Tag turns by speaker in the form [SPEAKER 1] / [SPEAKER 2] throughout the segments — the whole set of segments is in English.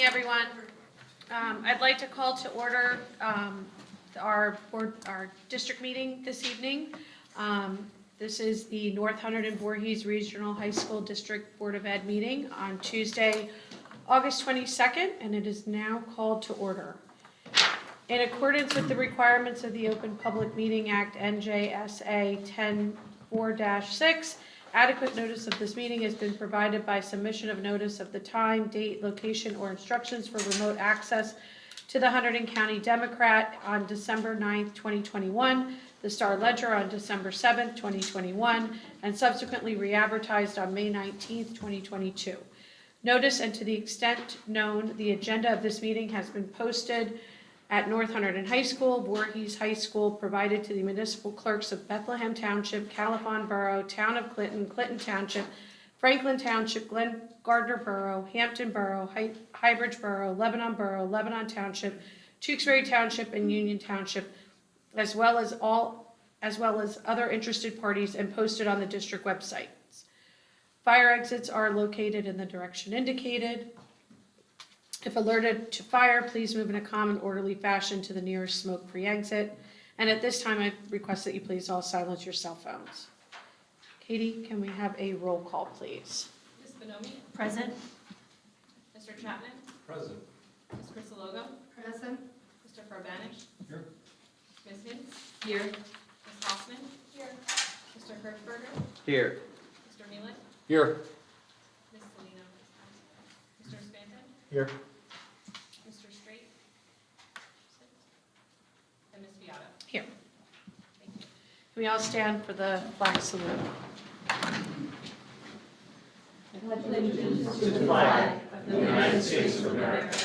[SPEAKER 1] everyone. I'd like to call to order our district meeting this evening. This is the North Hunterdon-Voorhees Regional High School District Board of Ed meeting on Tuesday, August 22nd, and it is now called to order. In accordance with the requirements of the Open Public Meeting Act, NJSA 10-4-6, adequate notice of this meeting has been provided by submission of notice of the time, date, location, or instructions for remote access to the Hunterdon County Democrat on December 9th, 2021, the Star Ledger on December 7th, 2021, and subsequently re-advertised on May 19th, 2022. Notice, and to the extent known, the agenda of this meeting has been posted at North Hunterdon High School, Voorhees High School, provided to the municipal clerks of Bethlehem Township, Califon Borough, Town of Clinton, Clinton Township, Franklin Township, Glen Gardner Borough, Hampton Borough, Highbridge Borough, Lebanon Borough, Lebanon Township, Tewksbury Township, and Union Township, as well as other interested parties, and posted on the district website. Fire exits are located in the direction indicated. If alerted to fire, please move in a calm and orderly fashion to the nearest smoke-free exit. And at this time, I request that you please all silence your cell phones. Katie, can we have a roll call, please?
[SPEAKER 2] Ms. Bonomi?
[SPEAKER 3] Present.
[SPEAKER 2] Mr. Chapman?
[SPEAKER 4] Present.
[SPEAKER 2] Ms. Crisologo?
[SPEAKER 3] Present.
[SPEAKER 2] Mr. Farbanish?
[SPEAKER 4] Here.
[SPEAKER 2] Ms. Hintz?
[SPEAKER 3] Here.
[SPEAKER 2] Ms. Hoffman? Here. Mr. Hertzberger?
[SPEAKER 4] Here.
[SPEAKER 2] Mr. Nealon?
[SPEAKER 4] Here.
[SPEAKER 2] Ms. Salino? Mr. Spanton?
[SPEAKER 4] Here.
[SPEAKER 2] Mr. Straight? And Ms. Beata?
[SPEAKER 1] Here.
[SPEAKER 2] Thank you.
[SPEAKER 1] Can we all stand for the flag salute?
[SPEAKER 5] To the flag of the United States of America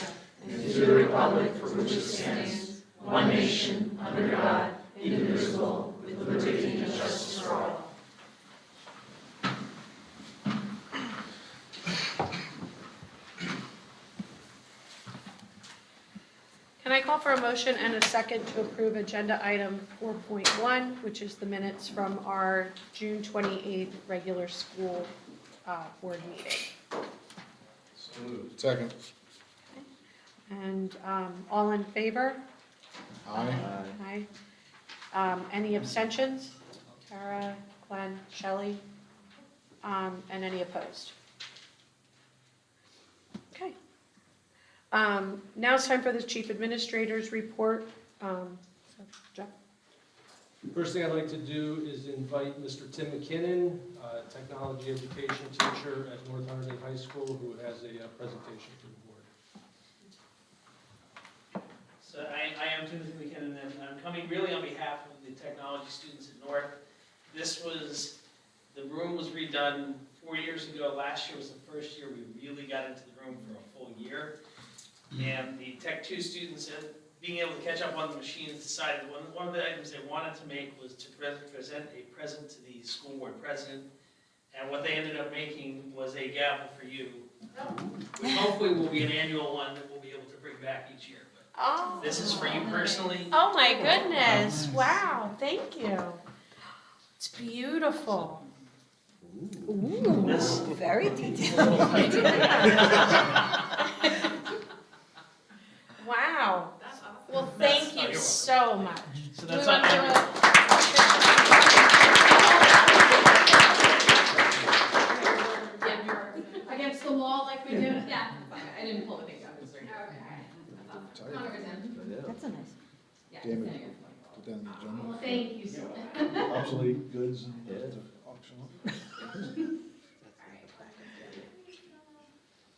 [SPEAKER 5] and to the republic for which it stands, one nation, under God, indivisible, with liberty and justice for all.
[SPEAKER 1] Can I call for a motion and a second to approve agenda item 4.1, which is the minutes from our June 28th regular school board meeting?
[SPEAKER 4] So moved. Second.
[SPEAKER 1] And all in favor?
[SPEAKER 4] Aye.
[SPEAKER 1] Aye. Any abstentions? Tara, Glenn, Shelley, and any opposed? Okay. Now it's time for the Chief Administrator's report. Jeff?
[SPEAKER 6] First thing I'd like to do is invite Mr. Tim McKinnon, technology education teacher at North Hunterdon High School, who has a presentation to the board.
[SPEAKER 7] So I am Timothy McKinnon, and I'm coming really on behalf of the technology students at North. The room was redone 4 years ago. Last year was the first year we really got into the room for a full year. And the Tech 2 students, being able to catch up on the machines, decided one of the items they wanted to make was to present a present to the school board president. And what they ended up making was a gavel for you, which hopefully will be an annual one that we'll be able to bring back each year.
[SPEAKER 1] Oh.
[SPEAKER 7] This is for you personally.
[SPEAKER 1] Oh my goodness, wow, thank you. It's beautiful. Ooh,
[SPEAKER 7] This-
[SPEAKER 3] Very detailed.
[SPEAKER 1] Wow,
[SPEAKER 2] That's awesome.
[SPEAKER 1] well, thank
[SPEAKER 7] Oh,
[SPEAKER 1] you
[SPEAKER 7] you're
[SPEAKER 1] so much.
[SPEAKER 7] So
[SPEAKER 1] Do we
[SPEAKER 7] that's
[SPEAKER 1] want to
[SPEAKER 7] on
[SPEAKER 1] do
[SPEAKER 2] Yeah.
[SPEAKER 1] against the wall like we did?
[SPEAKER 2] Yeah, I didn't pull the things out. It's right here.
[SPEAKER 4] Sorry.
[SPEAKER 2] Come on, Roseanne.
[SPEAKER 3] That's a nice.
[SPEAKER 2] Yeah.
[SPEAKER 4] Damn it.
[SPEAKER 2] there you
[SPEAKER 4] Put that in the agenda.
[SPEAKER 1] Well, thank you so much.
[SPEAKER 4] Obsolete goods and heads are auctioned off.
[SPEAKER 2] go.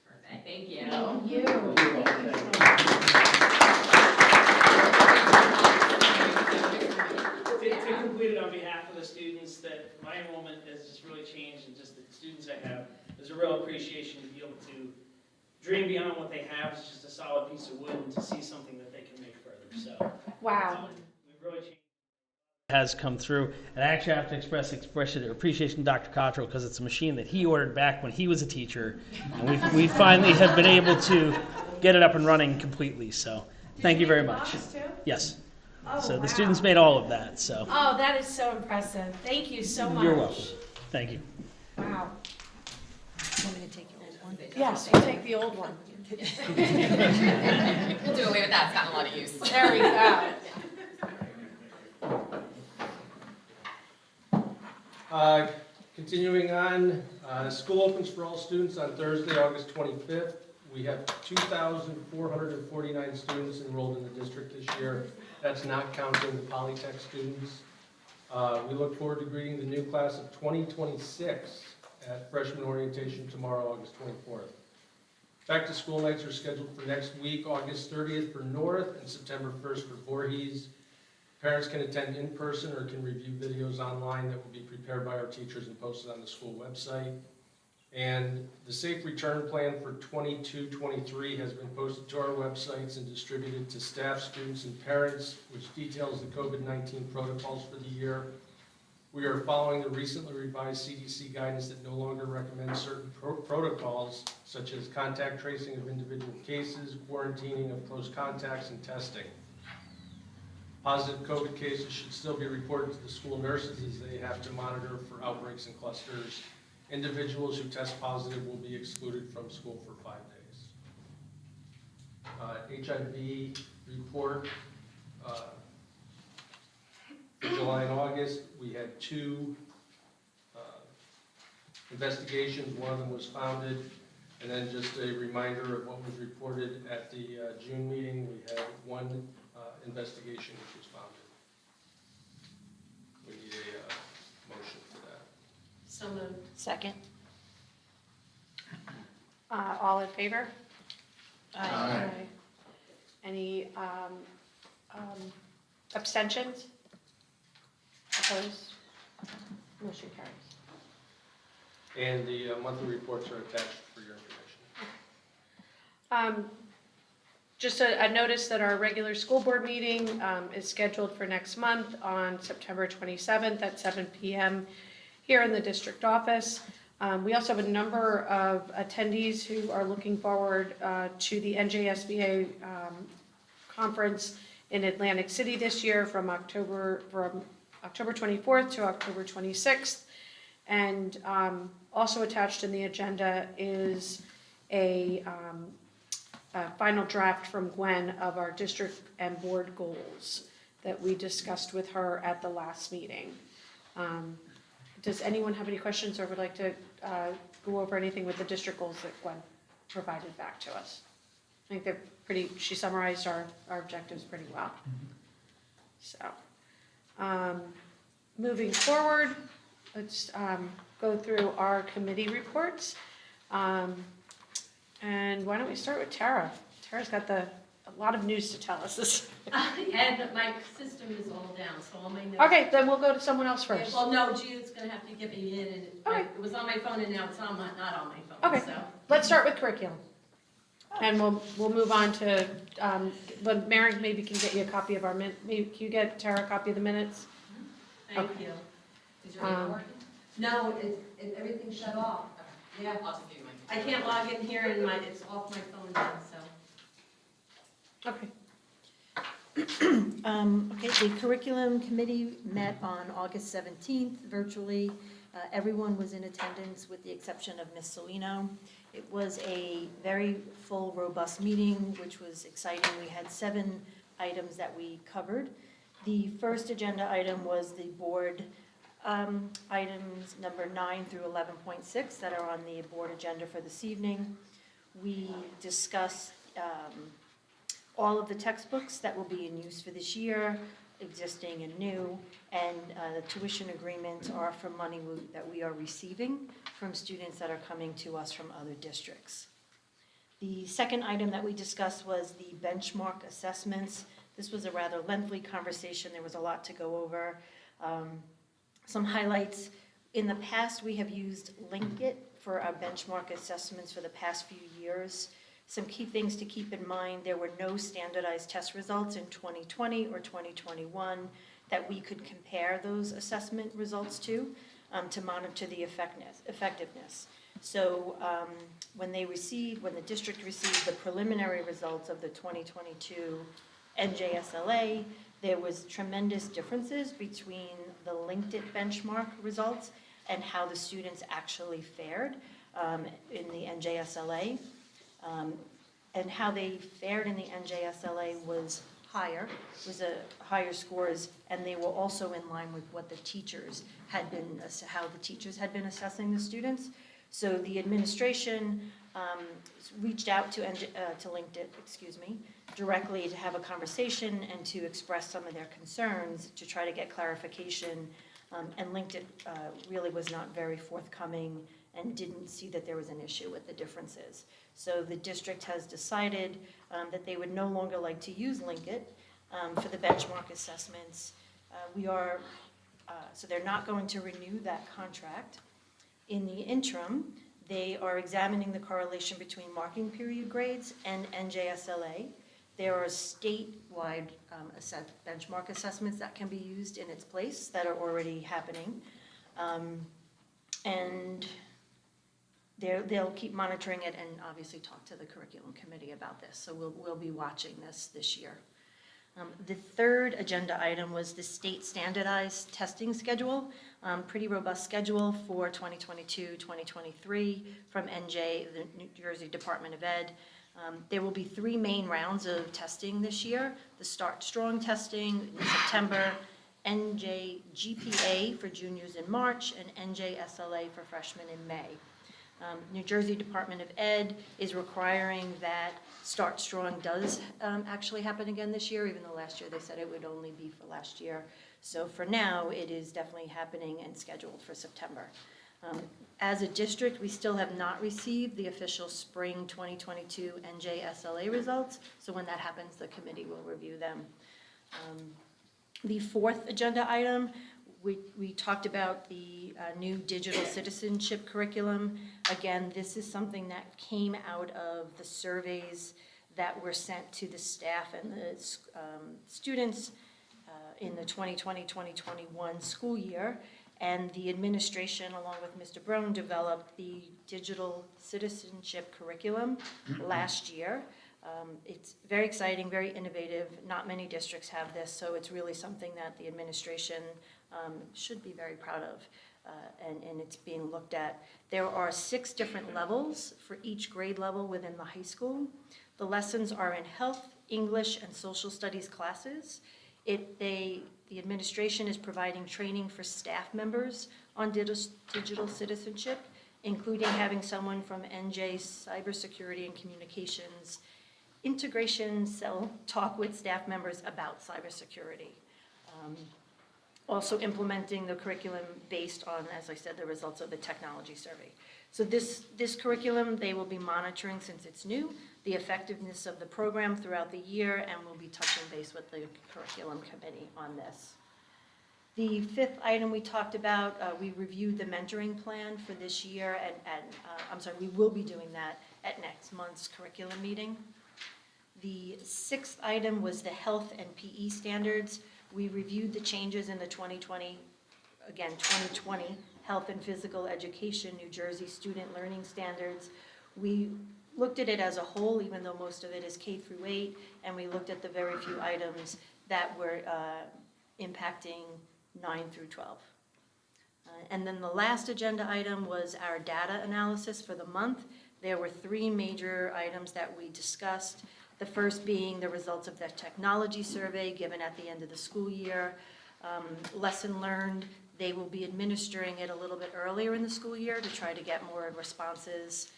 [SPEAKER 2] Perfect, thank you.
[SPEAKER 1] Thank you.
[SPEAKER 7] To complete it on behalf of the students, that my enrollment has just really changed, and just the students I have, there's a real appreciation to be able to dream beyond what they have. It's just a solid piece of wood, and to see something that they can make further. So
[SPEAKER 1] Wow.
[SPEAKER 7] we've really changed. Has come through, and I actually have to express appreciation to Dr. Cottrell, because it's a machine that he ordered back when he was a teacher, and we finally have been able to get it up and running completely. So thank you very much. Yes.
[SPEAKER 1] Oh,
[SPEAKER 7] So
[SPEAKER 1] wow.
[SPEAKER 7] the students made all of that. So
[SPEAKER 1] Oh, that is so impressive. Thank you so much.
[SPEAKER 7] you're welcome. Thank you.
[SPEAKER 1] Wow.
[SPEAKER 3] Want me to take your old one?
[SPEAKER 1] Yes, we'll take the old one.
[SPEAKER 8] We'll do away with that, it's gotten a lot of use.
[SPEAKER 1] There we go.
[SPEAKER 6] Continuing on, school opens for all students on Thursday, August 25th. We have 2,449 students enrolled in the district this year. That's not counting the Polytech students. We look forward to greeting the new class of 2026 at freshman orientation tomorrow, August 24th. Back to school nights are scheduled for next week, August 30th for North and September 1st for Voorhees. Parents can attend in person or can review videos online that will be prepared by our teachers and posted on the school website. And the safe return plan for 22-23 has been posted to our websites and distributed to staff, students, and parents, which details the COVID-19 protocols for the year. We are following the recently revised CDC guidance that no longer recommends certain protocols, such as contact tracing of individual cases, quarantining of close contacts, and testing. Positive COVID cases should still be reported to the school nurses as they have to monitor for outbreaks and clusters. Individuals who test positive will be excluded from school for 5 days. HIV report. For July and August, we had 2 investigations. One of them was founded. And then just a reminder of what was reported at the June meeting. We had 1 investigation which was founded. We need a motion for that.
[SPEAKER 2] So moved.
[SPEAKER 8] Second.
[SPEAKER 1] All in favor?
[SPEAKER 4] Aye.
[SPEAKER 1] Any abstentions? Opposed? Motion carries.
[SPEAKER 6] And the monthly reports are attached for your information.
[SPEAKER 1] Just a notice that our regular school board meeting is scheduled for next month on September 27th at 7 p.m. here in the district office. We also have a number of attendees who are looking forward to the NJSBA conference in Atlantic City this year from October 24th to October 26th. And also attached in the agenda is a final draft from Gwen of our district and board goals that we discussed with her at the last meeting. Does anyone have any questions or would like to go over anything with the district goals that Gwen provided back to us? I think they're pretty, she summarized our objectives pretty well. So, moving forward, let's go through our committee reports. And why don't we start with Tara? Tara's got a lot of news to tell us this.
[SPEAKER 2] And my system is all down, so all my notes.
[SPEAKER 1] Okay, then we'll go to someone else
[SPEAKER 2] Yeah,
[SPEAKER 1] first.
[SPEAKER 2] well, no, Judith's gonna have to get me in, and
[SPEAKER 1] Okay.
[SPEAKER 2] it was on my phone, and now it's not on my phone,
[SPEAKER 1] Okay.
[SPEAKER 2] so.
[SPEAKER 1] Let's start with curriculum. And we'll move on to, but Mary maybe can get you a copy of our maybe can you get Tara a copy of the minutes?
[SPEAKER 2] Thank
[SPEAKER 1] Okay.
[SPEAKER 2] you.
[SPEAKER 8] Is your email working?
[SPEAKER 2] No, everything's shut off. Yeah,
[SPEAKER 8] I'll just give you mine.
[SPEAKER 2] I can't log in here, and it's off my phone now, so.
[SPEAKER 1] Okay.
[SPEAKER 9] Okay, the curriculum committee met on August 17th virtually. Everyone was in attendance with the exception of Ms. Salino. It was a very full, robust meeting, which was exciting. We had 7 items that we covered. The first agenda item was the board items number 9 through 11.6 that are on the board agenda for this evening. We discussed all of the textbooks that will be in use for this year, existing and new, and the tuition agreements are for money that we are receiving from students that are coming to us from other districts. The second item that we discussed was the benchmark assessments. This was a rather lengthy conversation. There was a lot to go over. Some highlights. In the past, we have used Linkit for our benchmark assessments for the past few years. Some key things to keep in mind: there were no standardized test results in 2020 or 2021 that we could compare those assessment results to monitor the effectiveness. So when the district received the preliminary results of the 2022 NJSLA, there was tremendous differences between the Linked benchmark results and how the students actually fared. in the NJSLA. And how they fared in the NJSLA was a higher scores, and they were also in line with what the teachers had been, how the teachers had been assessing the students. So the administration reached out to LinkedIn, directly to have a conversation and to express some of their concerns to try to get clarification. And LinkedIn really was not very forthcoming and didn't see that there was an issue with the differences. So the district has decided that they would no longer like to use LinkedIn for the benchmark assessments. So they're not going to renew that contract. In the interim, they are examining the correlation between marking period grades and NJSLA. There are statewide benchmark assessments that can be used in its place that are already happening. And they'll keep monitoring it and obviously talk to the curriculum committee about this. So we'll be watching this year. The third agenda item was the state standardized testing schedule, pretty robust schedule for 2022-2023 from NJ, the New Jersey Department of Ed. There will be 3 main rounds of testing this year. The Start Strong testing in September, NJ GPA for juniors in March, and NJ SLA for freshmen in May. New Jersey Department of Ed is requiring that Start Strong does actually happen again this year, even though last year they said it would only be for last year. So for now, it is definitely happening and scheduled for September. As a district, we still have not received the official spring 2022 NJSLA results, so when that happens, the committee will review them. The fourth agenda item, we talked about the new digital citizenship curriculum. Again, this is something that came out of the surveys that were sent to the staff and the students in the 2020-2021 school year. And the administration, along with Mr. Brown, developed the digital citizenship curriculum last year. It's very exciting, very innovative. Not many districts have this, so it's really something that the administration should be very proud of, and it's being looked at. There are 6 different levels for each grade level within the high school. The lessons are in health, English, and social studies classes. The administration is providing training for staff members on digital citizenship, including having someone from NJ Cybersecurity and Communications Integration Cell talk with staff members about cybersecurity. Also implementing the curriculum based on, as I said, the results of the technology survey. So this curriculum, they will be monitoring, since it's new, the effectiveness of the program throughout the year, and we'll be touching base with the curriculum committee on this. The 5th item we talked about, we reviewed the mentoring plan for this year, we will be doing that at next month's curriculum meeting. The 6th item was the health and PE standards. We reviewed the changes in the 2020 Health and Physical Education New Jersey Student Learning Standards. We looked at it as a whole, even though most of it is K through 8, and we looked at the very few items that were impacting 9 through 12. And then the last agenda item was our data analysis for the month. There were 3 major items that we discussed. The first being the results of the technology survey given at the end of the school year. Lesson learned, they will be administering it a little bit earlier in the school year to try to get more responses.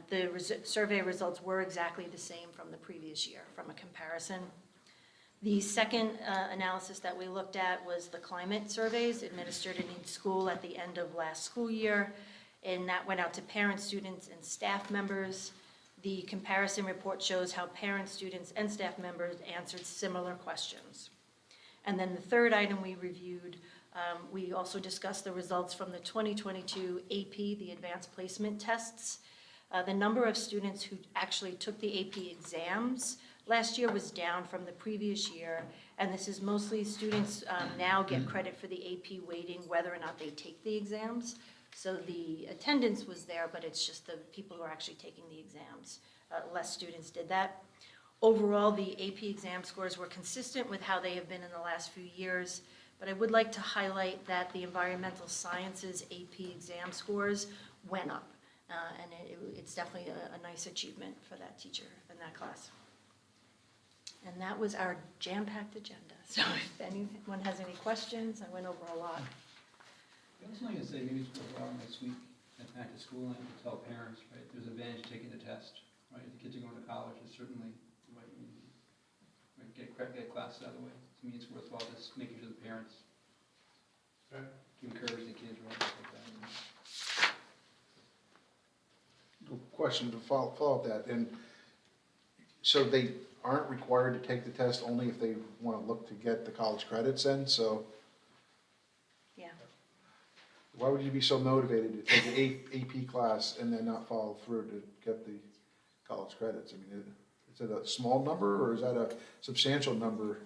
[SPEAKER 9] The survey results were exactly the same from the previous year, from a comparison. The second analysis that we looked at was the climate surveys administered in each school at the end of last school year, and that went out to parents, students, and staff members. The comparison report shows how parents, students, and staff members answered similar questions. And then the third item we reviewed, we also discussed the results from the 2022 AP, the Advanced Placement Tests. The number of students who actually took the AP exams last year was down from the previous year, and this is mostly students now get credit for the AP weighting whether or not they take the exams. So the attendance was there, but it's just the people who are actually taking the exams. Less students did that. Overall, the AP exam scores were consistent with how they have been in the last few years, but I would like to highlight that the environmental sciences AP exam scores went up. And it's definitely a nice achievement for that teacher in that class. And that was our jam-packed agenda. So if anyone has any questions, I went over a lot.
[SPEAKER 4] I was only gonna say, maybe it's worthwhile next week, at back to school, and to tell parents, right, there's an advantage to taking the test, right? If the kids are going to college, it's certainly, right, get classes out of the way. To me, it's worthwhile just making sure the parents,
[SPEAKER 6] Right.
[SPEAKER 4] to encourage the kids, right, like that.
[SPEAKER 5] Question to follow up that, and so they aren't required to take the test only if they want to look to get the college credits in, so
[SPEAKER 9] Yeah.
[SPEAKER 5] why would you be so motivated to take an AP class and then not follow through to get the college credits? I mean, is it a small number or is that a substantial number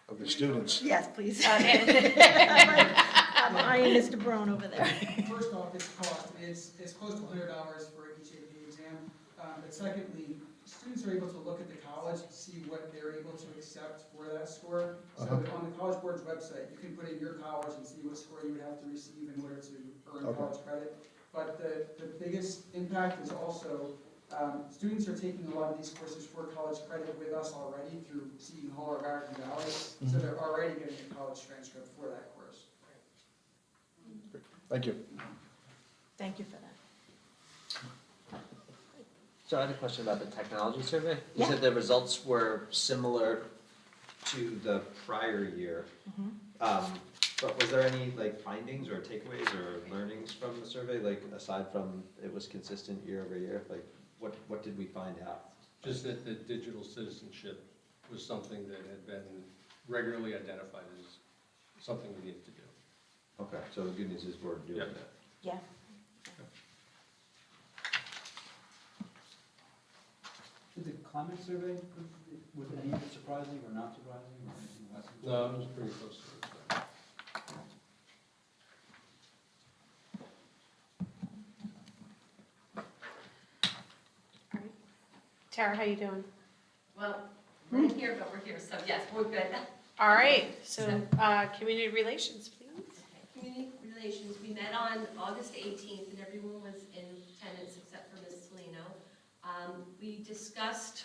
[SPEAKER 5] of the students?
[SPEAKER 9] Yes, please. I'm eyeing Mr. Brown over there.
[SPEAKER 10] First off, it's cost. It's close to $100 for each AP exam. But secondly, students are able to look at the college, see what they're able to accept for that score. So on the College Board's website, you can put in your college and see what score you would have to receive in order to earn college credit. But the biggest impact is also, students are taking a lot of these courses for college credit with us already through Seton Hall or Barrington Valley. So they're already getting a college transcript for that course.
[SPEAKER 5] Thank you.
[SPEAKER 9] Thank you for that.
[SPEAKER 11] So I had a question about the technology survey. You
[SPEAKER 9] Yeah.
[SPEAKER 11] said the results were similar to the prior year. But was there any like findings or takeaways or learnings from the survey, like aside from it was consistent year over year? Like what did we find out?
[SPEAKER 6] Just that the digital citizenship was something that had been regularly identified as something we needed to do.
[SPEAKER 11] Okay, so the good news is we're doing
[SPEAKER 6] Yep.
[SPEAKER 11] that.
[SPEAKER 9] Yeah.
[SPEAKER 4] Did the climate survey, was any of it surprising or not surprising, or anything less than
[SPEAKER 6] No, it was pretty close to it.
[SPEAKER 1] Tara, how you doing?
[SPEAKER 8] Well, we're in here, but we're here, so yes, we're good.
[SPEAKER 1] All right, so, community relations, please.
[SPEAKER 2] Community Relations, we met on August 18th, and everyone was in attendance except for Ms. Salino. We discussed,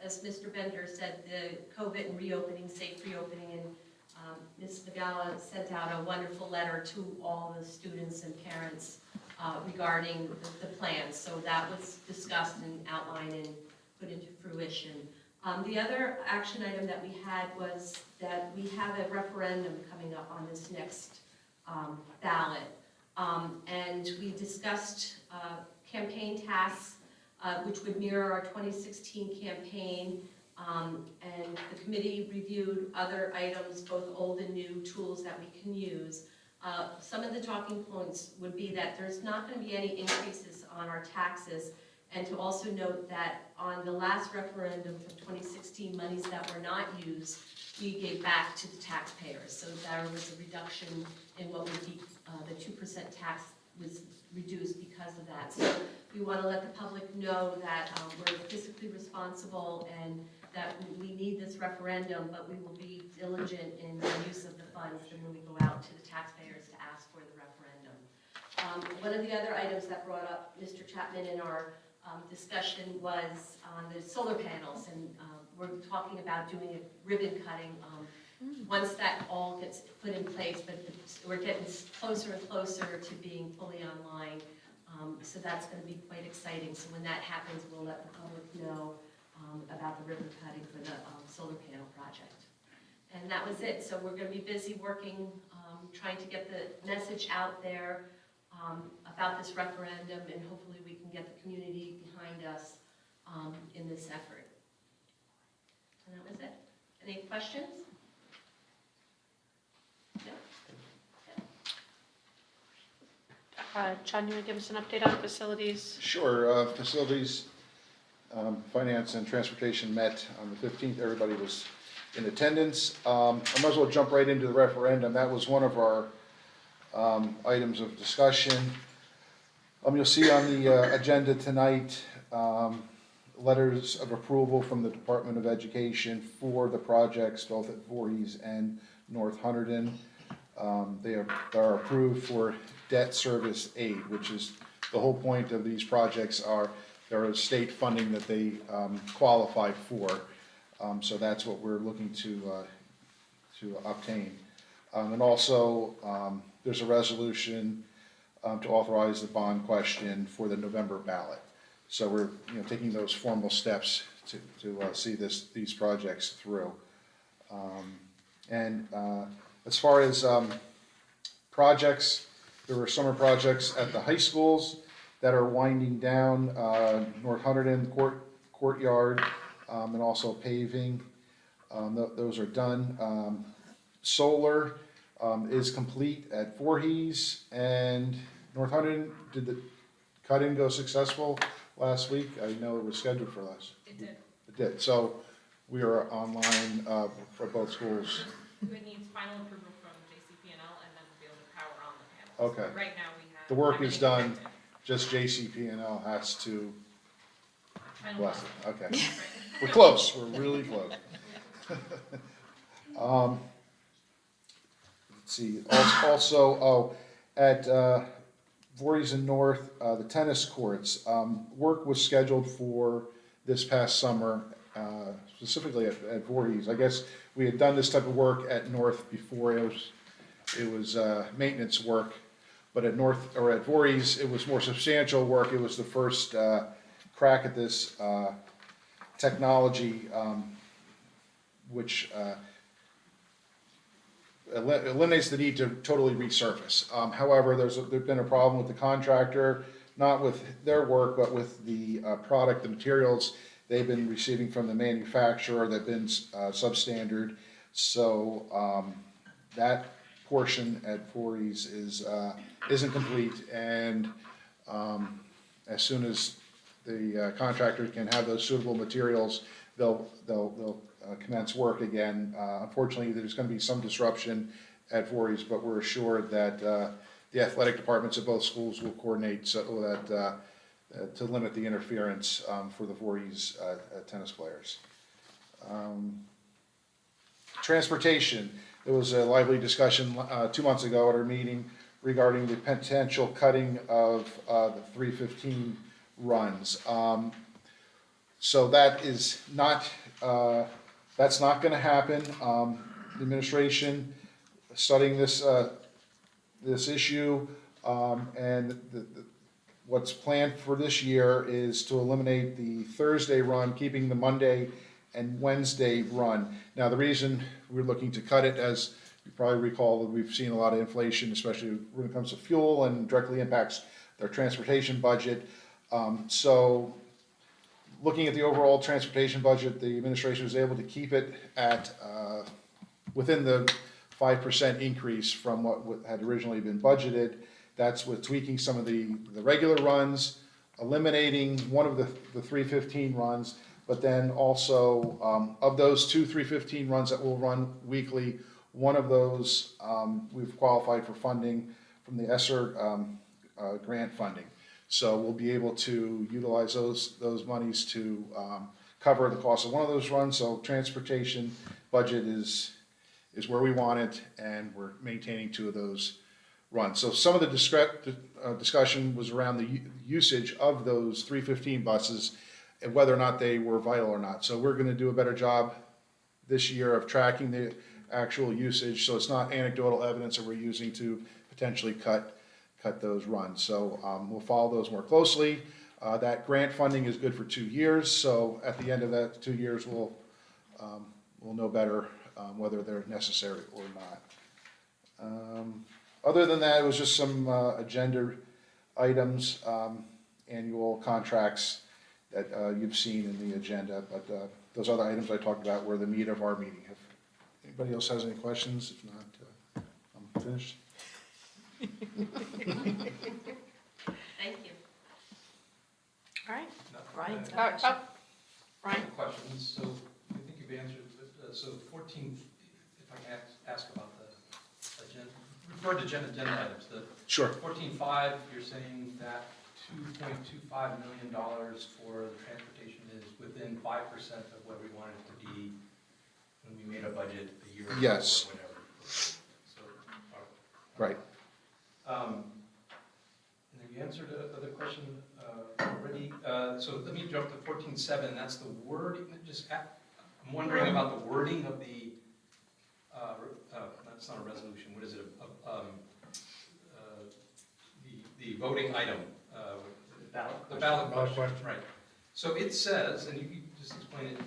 [SPEAKER 2] as Mr. Bender said, the COVID and reopening, safe reopening, and Ms. Nagala sent out a wonderful letter to all the students and parents regarding the plans. So that was discussed and outlined and put into fruition. The other action item that we had was that we have a referendum coming up on this next ballot. And we discussed campaign tasks, which would mirror our 2016 campaign. And the committee reviewed other items, both old and new tools that we can use. Some of the talking points would be that there's not going to be any increases on our taxes, and to also note that on the last referendum from 2016, monies that were not used, we gave back to the taxpayers. So there was a reduction in what would be the 2% tax was reduced because of that. So we want to let the public know that we're fiscally responsible and that we need this referendum, but we will be diligent in the use of the funds and when we go out to the taxpayers to ask for the referendum. One of the other items that brought up Mr. Chapman in our discussion was on the solar panels, and we're talking about doing a ribbon cutting once that all gets put in place, but we're getting closer and closer to being fully online, so that's going to be quite exciting. So when that happens, we'll let the public know about the ribbon cutting for the solar panel project. And that was it. So we're going to be busy working, trying to get the message out there about this referendum, and hopefully we can get the community behind us in this effort. And that was it. Any questions? No?
[SPEAKER 1] John, you want to give us an update on facilities?
[SPEAKER 5] Sure, facilities, finance and transportation met on the 15th. Everybody was in attendance. I might as well jump right into the referendum. That was one of our items of discussion. You'll see on the agenda tonight, letters of approval from the Department of Education for the projects both at Voorhees and North Hunterdon. They are approved for debt service aid, which is the whole point of these projects are, there is state funding that they qualify for. So that's what we're looking to obtain. And also, there's a resolution to authorize the bond question for the November ballot. So we're, taking those formal steps to see these projects through. And as far as projects, there were summer projects at the high schools that are winding down, North Hunterdon Courtyard, and also paving. Those are done. Solar is complete at Voorhees and North Hunterdon. Did the cut-in go successful last week? I know it was scheduled for last.
[SPEAKER 8] It did.
[SPEAKER 5] It did. So we are online for both schools.
[SPEAKER 8] It needs final approval from JCP&L and then we'll be able to power on the panels.
[SPEAKER 5] Okay.
[SPEAKER 8] Right now we have.
[SPEAKER 5] The work is
[SPEAKER 8] everything
[SPEAKER 5] done.
[SPEAKER 8] connected.
[SPEAKER 5] Just JCP&L has to
[SPEAKER 8] Final
[SPEAKER 5] bless
[SPEAKER 8] one.
[SPEAKER 5] it. Okay.
[SPEAKER 8] Right.
[SPEAKER 5] We're close. We're really close. Let's see. Also, at Voorhees and North, the tennis courts, work was scheduled for this past summer, specifically at Voorhees. I guess we had done this type of work at North before. It was maintenance work, but at North or at Voorhees, it was more substantial work. It was the first crack at this technology, which eliminates the need to totally resurface. However, there's been a problem with the contractor, not with their work, but with the product, the materials they've been receiving from the manufacturer that have been substandard. So that portion at Voorhees isn't complete, and as soon as the contractor can have those suitable materials, they'll commence work again. Unfortunately, there's going to be some disruption at Voorhees, but we're assured that the athletic departments of both schools will coordinate so that to limit the interference for the Voorhees tennis players. Transportation. There was a lively discussion 2 months ago at our meeting regarding the potential cutting of the 315 runs. So that is not, that's not going to happen. The administration studying this issue, and what's planned for this year is to eliminate the Thursday run, keeping the Monday and Wednesday run. Now, the reason we're looking to cut it, as you probably recall, that we've seen a lot of inflation, especially when it comes to fuel, and directly impacts their transportation budget. So looking at the overall transportation budget, the administration was able to keep it at within the 5% increase from what had originally been budgeted. That's with tweaking some of the regular runs, eliminating one of the 315 runs, but then also of those 2 315 runs that will run weekly, one of those we've qualified for funding from the ESSER grant funding. So we'll be able to utilize those monies to cover the cost of one of those runs. So transportation budget is where we want it, and we're maintaining 2 of those runs. So some of the discussion was around the usage of those 315 buses and whether or not they were vital or not. So we're going to do a better job this year of tracking the actual usage, so it's not anecdotal evidence that we're using to potentially cut those runs. So we'll follow those more closely. That grant funding is good for 2 years, so at the end of that 2 years, we'll know better whether they're necessary or not. Other than that, it was just some agenda items, annual contracts that you've seen in the agenda, but those other items I talked about were the meat of our meeting. If anybody else has any questions, if not, I'm finished.
[SPEAKER 2] Thank you.
[SPEAKER 1] All right.
[SPEAKER 9] Ryan's
[SPEAKER 1] Oh,
[SPEAKER 9] got a question.
[SPEAKER 1] Ryan?
[SPEAKER 6] Questions, so I think you've answered, so 14th, if I can ask about the agenda, refer to agenda items, the
[SPEAKER 5] Sure.
[SPEAKER 6] 14.5, you're saying that $2.25 million for the transportation is within 5% of where we wanted it to be when we made a budget a year ago
[SPEAKER 5] Yes.
[SPEAKER 6] or whatever. So,
[SPEAKER 5] Right.
[SPEAKER 6] And then
[SPEAKER 4] We answered the question already, so let me jump to 14.7, that's the word, I'm wondering about the wording of the, that's not a resolution, what is it? The voting item. The ballot question, right. So it says, and you can just explain it,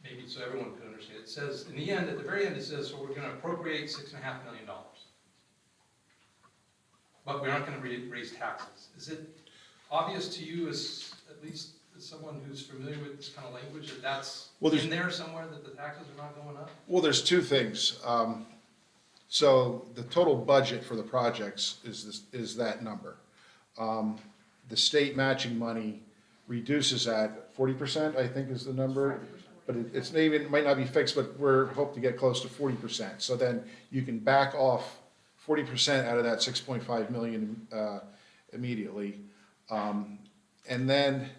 [SPEAKER 4] maybe so everyone can understand, it says, in the end, at the very end, it says, so we're gonna appropriate $6.5 million. But we're not gonna raise taxes. Is it obvious to you, as at least as someone who's familiar with this kind of language, that that's in there somewhere, that the taxes are not going up?
[SPEAKER 5] Well, there's two things. So the total budget for the projects is that number. The state matching money reduces that 40%, I think is the number. But it's maybe, it might not be fixed, but we're hope to get close to 40%. So then you can back off 40% out of that 6.5 million immediately. And then,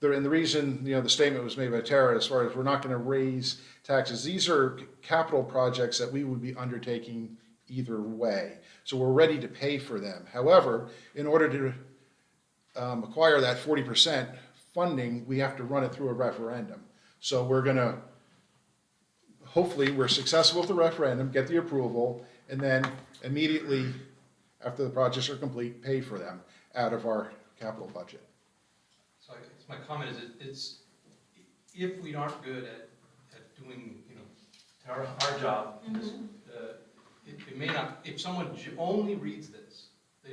[SPEAKER 5] and the reason, the statement was made by Tara as far as we're not gonna raise taxes, these are capital projects that we would be undertaking either way. So we're ready to pay for them. However, in order to acquire that 40% funding, we have to run it through a referendum. So we're gonna, hopefully, we're successful with the referendum, get the approval, and then immediately, after the projects are complete, pay for them out of our capital budget.
[SPEAKER 4] So my comment is, it's, if we aren't good at doing, our job, it may not, if someone only reads this, they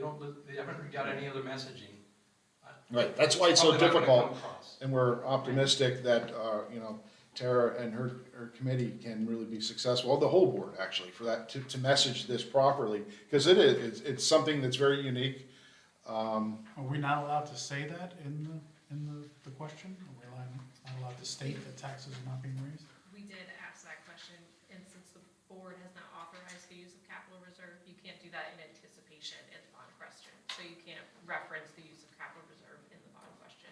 [SPEAKER 4] haven't got any other messaging.
[SPEAKER 5] Right, that's why it's so
[SPEAKER 4] probably not gonna
[SPEAKER 5] difficult.
[SPEAKER 4] come across.
[SPEAKER 5] And we're optimistic that, Tara and her committee can really be successful, the whole board actually, for that, to message this properly. Because it's something that's very unique.
[SPEAKER 12] Are we not allowed to say that in the question? Are we not allowed to state that taxes are not being raised?
[SPEAKER 8] We did ask that question, and since the board has not authorized the use of capital reserve, you can't do that in anticipation in the bond question. So you can't reference the use of capital reserve in the bond question.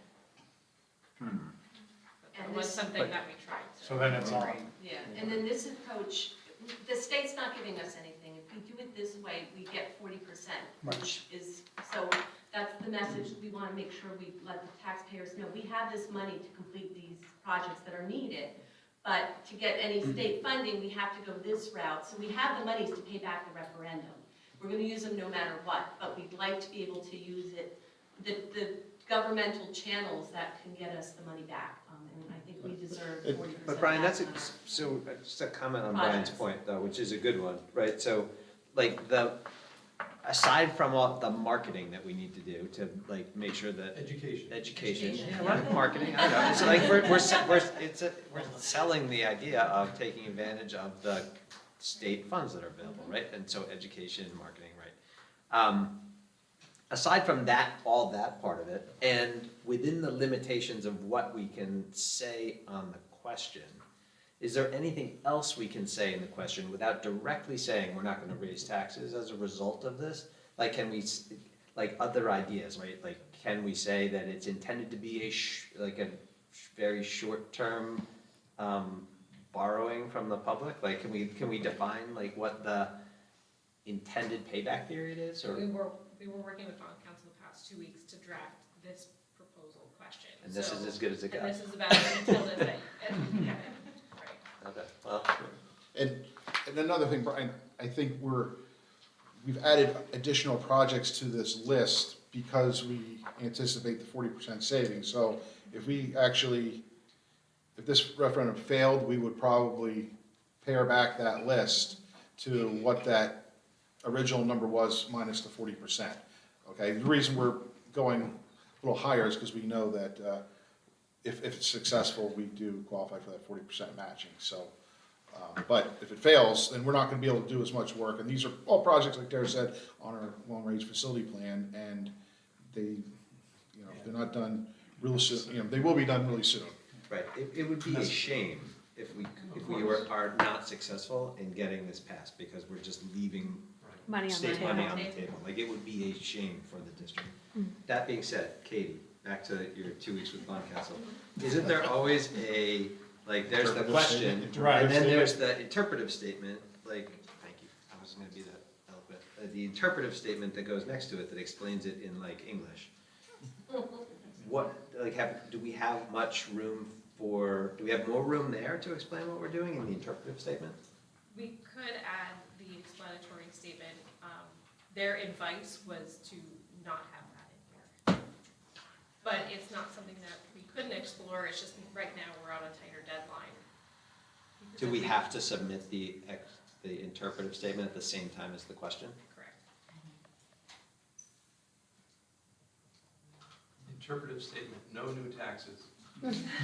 [SPEAKER 8] But that
[SPEAKER 2] And
[SPEAKER 8] was
[SPEAKER 2] this-
[SPEAKER 8] something that we tried to.
[SPEAKER 12] So then it's on.
[SPEAKER 2] Yeah, and then this approach, the state's not giving us anything. If we do it this way, we get 40%, which is, so that's the message. We want to make sure we let the taxpayers know, we have this money to complete these projects that are needed. But to get any state funding, we have to go this route. So we have the monies to pay back the referendum. We're going to use them no matter what, but we'd like to be able to use it, the governmental channels that can get us the money back. And I think we deserve 40%.
[SPEAKER 11] But Brian,
[SPEAKER 2] back
[SPEAKER 11] that's,
[SPEAKER 2] on our-
[SPEAKER 11] so just a comment on Brian's point though, which is a good one, right? So like aside from all the marketing that we need to do to like make sure that education, yeah, well, marketing, I don't know, it's like we're selling the idea of taking advantage of the state funds that are available, right? And so education, marketing, right? Aside from that, all that part of it, and within the limitations of what we can say on the question, is there anything else we can say in the question without directly saying we're not gonna raise taxes as a result of this? Like, can we, like other ideas, right? Like, can we say that it's intended to be a very short-term borrowing from the public? Like, can we define like what the intended payback period is, or?
[SPEAKER 8] We were working with bond council the past 2 weeks to draft this proposal question.
[SPEAKER 11] And this is as good as it
[SPEAKER 8] And
[SPEAKER 11] gets.
[SPEAKER 8] this is about until the day. Right.
[SPEAKER 11] Okay, well,
[SPEAKER 5] And another thing, Brian, I think we've added additional projects to this list because we anticipate the 40% savings. So if this referendum failed, we would probably pare back that list to what that original number was minus the 40%. Okay, the reason we're going a little higher is because we know that if it's successful, we do qualify for that 40% matching. So, but if it fails, then we're not going to be able to do as much work. And these are all projects, like Tara said, on our long-range facility plan, and they, if they're not done real soon, they will be done really soon.
[SPEAKER 11] right, it would be a shame if we are not successful in getting this passed, because we're just leaving
[SPEAKER 1] Money on the
[SPEAKER 11] state money on the
[SPEAKER 1] table.
[SPEAKER 11] table. Like, it would be a shame for the district. That being said, Katie, back to your 2 weeks with bond council, isn't there always there's the question,
[SPEAKER 12] Right.
[SPEAKER 11] and then there's the interpretive statement, like, thank you, I wasn't gonna be that eloquent. the interpretive statement that goes next to it that explains it in like English. What, like, do we have much room do we have more room there to explain what we're doing in the interpretive statement?
[SPEAKER 8] We could add the explanatory statement. Their advice was to not have that in here. But it's not something that we couldn't explore, it's just right now we're on a tighter deadline.
[SPEAKER 11] Do we have to submit the interpretive statement at the same time as the question?
[SPEAKER 8] Correct.
[SPEAKER 4] Interpretive statement, no new taxes.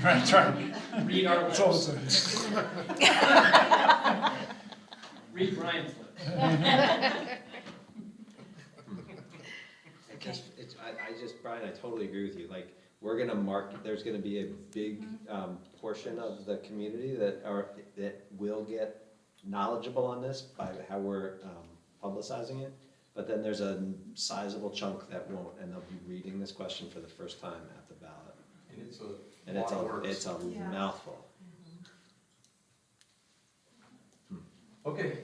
[SPEAKER 12] Right, right.
[SPEAKER 7] Read our
[SPEAKER 12] That's all
[SPEAKER 7] lips.
[SPEAKER 12] it says.
[SPEAKER 7] Read Brian's lips.
[SPEAKER 11] Brian, I totally agree with you, like, we're gonna there's gonna be a big, portion of the community that will get knowledgeable on this by how we're, publicizing it, but then there's a sizable chunk that won't, and they'll be reading this question for the first time at the ballot.
[SPEAKER 4] And it's a
[SPEAKER 11] And
[SPEAKER 4] lot of words.
[SPEAKER 11] it's a mouthful.
[SPEAKER 4] Okay.
[SPEAKER 11] Okay.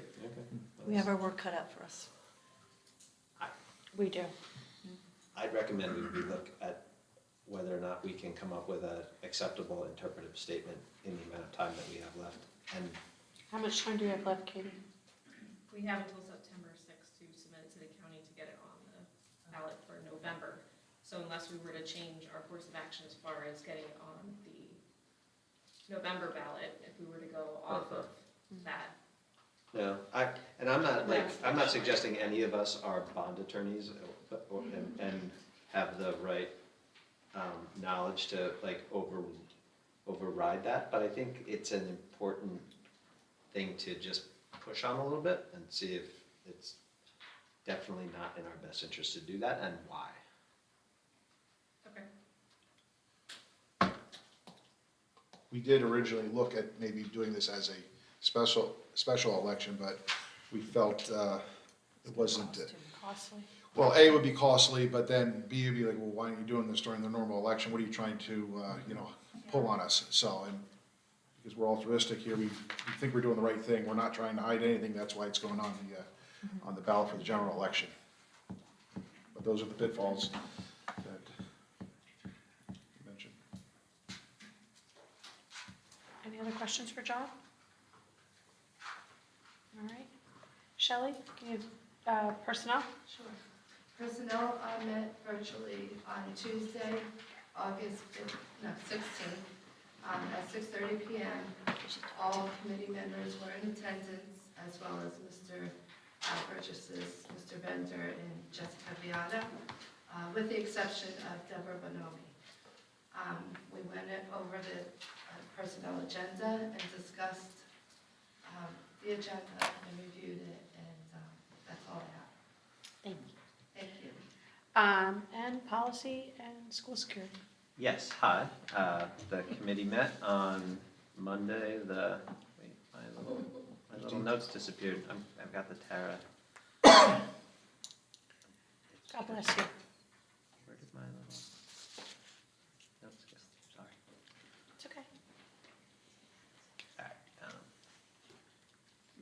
[SPEAKER 9] We have our work cut out for us.
[SPEAKER 1] We do.
[SPEAKER 11] I'd recommend we look at whether or not we can come up with an acceptable interpretive statement in the amount of time that we have left. And
[SPEAKER 1] How much time do we have left, Katie?
[SPEAKER 8] We have until September 6th to submit it to the county to get it on the ballot for November. So unless we were to change our course of action as far as getting it on the November ballot, if we were to go off of that.
[SPEAKER 11] no, I'm not suggesting any of us are bond attorneys and have the right knowledge to like override that, but I think it's an important thing to just push on a little bit and see if it's definitely not in our best interest to do that and why.
[SPEAKER 8] Okay.
[SPEAKER 5] We did originally look at maybe doing this as a special election, but we felt it wasn't,
[SPEAKER 1] Too costly.
[SPEAKER 5] well, A, it would be costly, but then B, you'd be like, well, why aren't you doing this during the normal election? What are you trying to, pull on us? So, and because we're altruistic here, we think we're doing the right thing. We're not trying to hide anything. That's why it's going on the ballot for the general election. But those are the pitfalls that you mentioned.
[SPEAKER 1] Any other questions for John? All right. Shelley, can you, personnel?
[SPEAKER 3] Sure. Personnel met virtually on Tuesday, August 16th, at 6:30 p.m. All committee members were in attendance, as well as Mr. Burgess's, Mr. Bender, and Jessica Viana, with the exception of Deborah Bonomi. We went over the personnel agenda and discussed the agenda and reviewed it, and that's all I have.
[SPEAKER 1] Thank you.
[SPEAKER 3] Thank you.
[SPEAKER 1] And policy and school security.
[SPEAKER 11] Yes, hi. The committee met on Monday, my little notes disappeared. I've got the Tara.
[SPEAKER 1] God bless you.
[SPEAKER 11] Where did my little notes go? Sorry.
[SPEAKER 1] It's okay.
[SPEAKER 11] All right.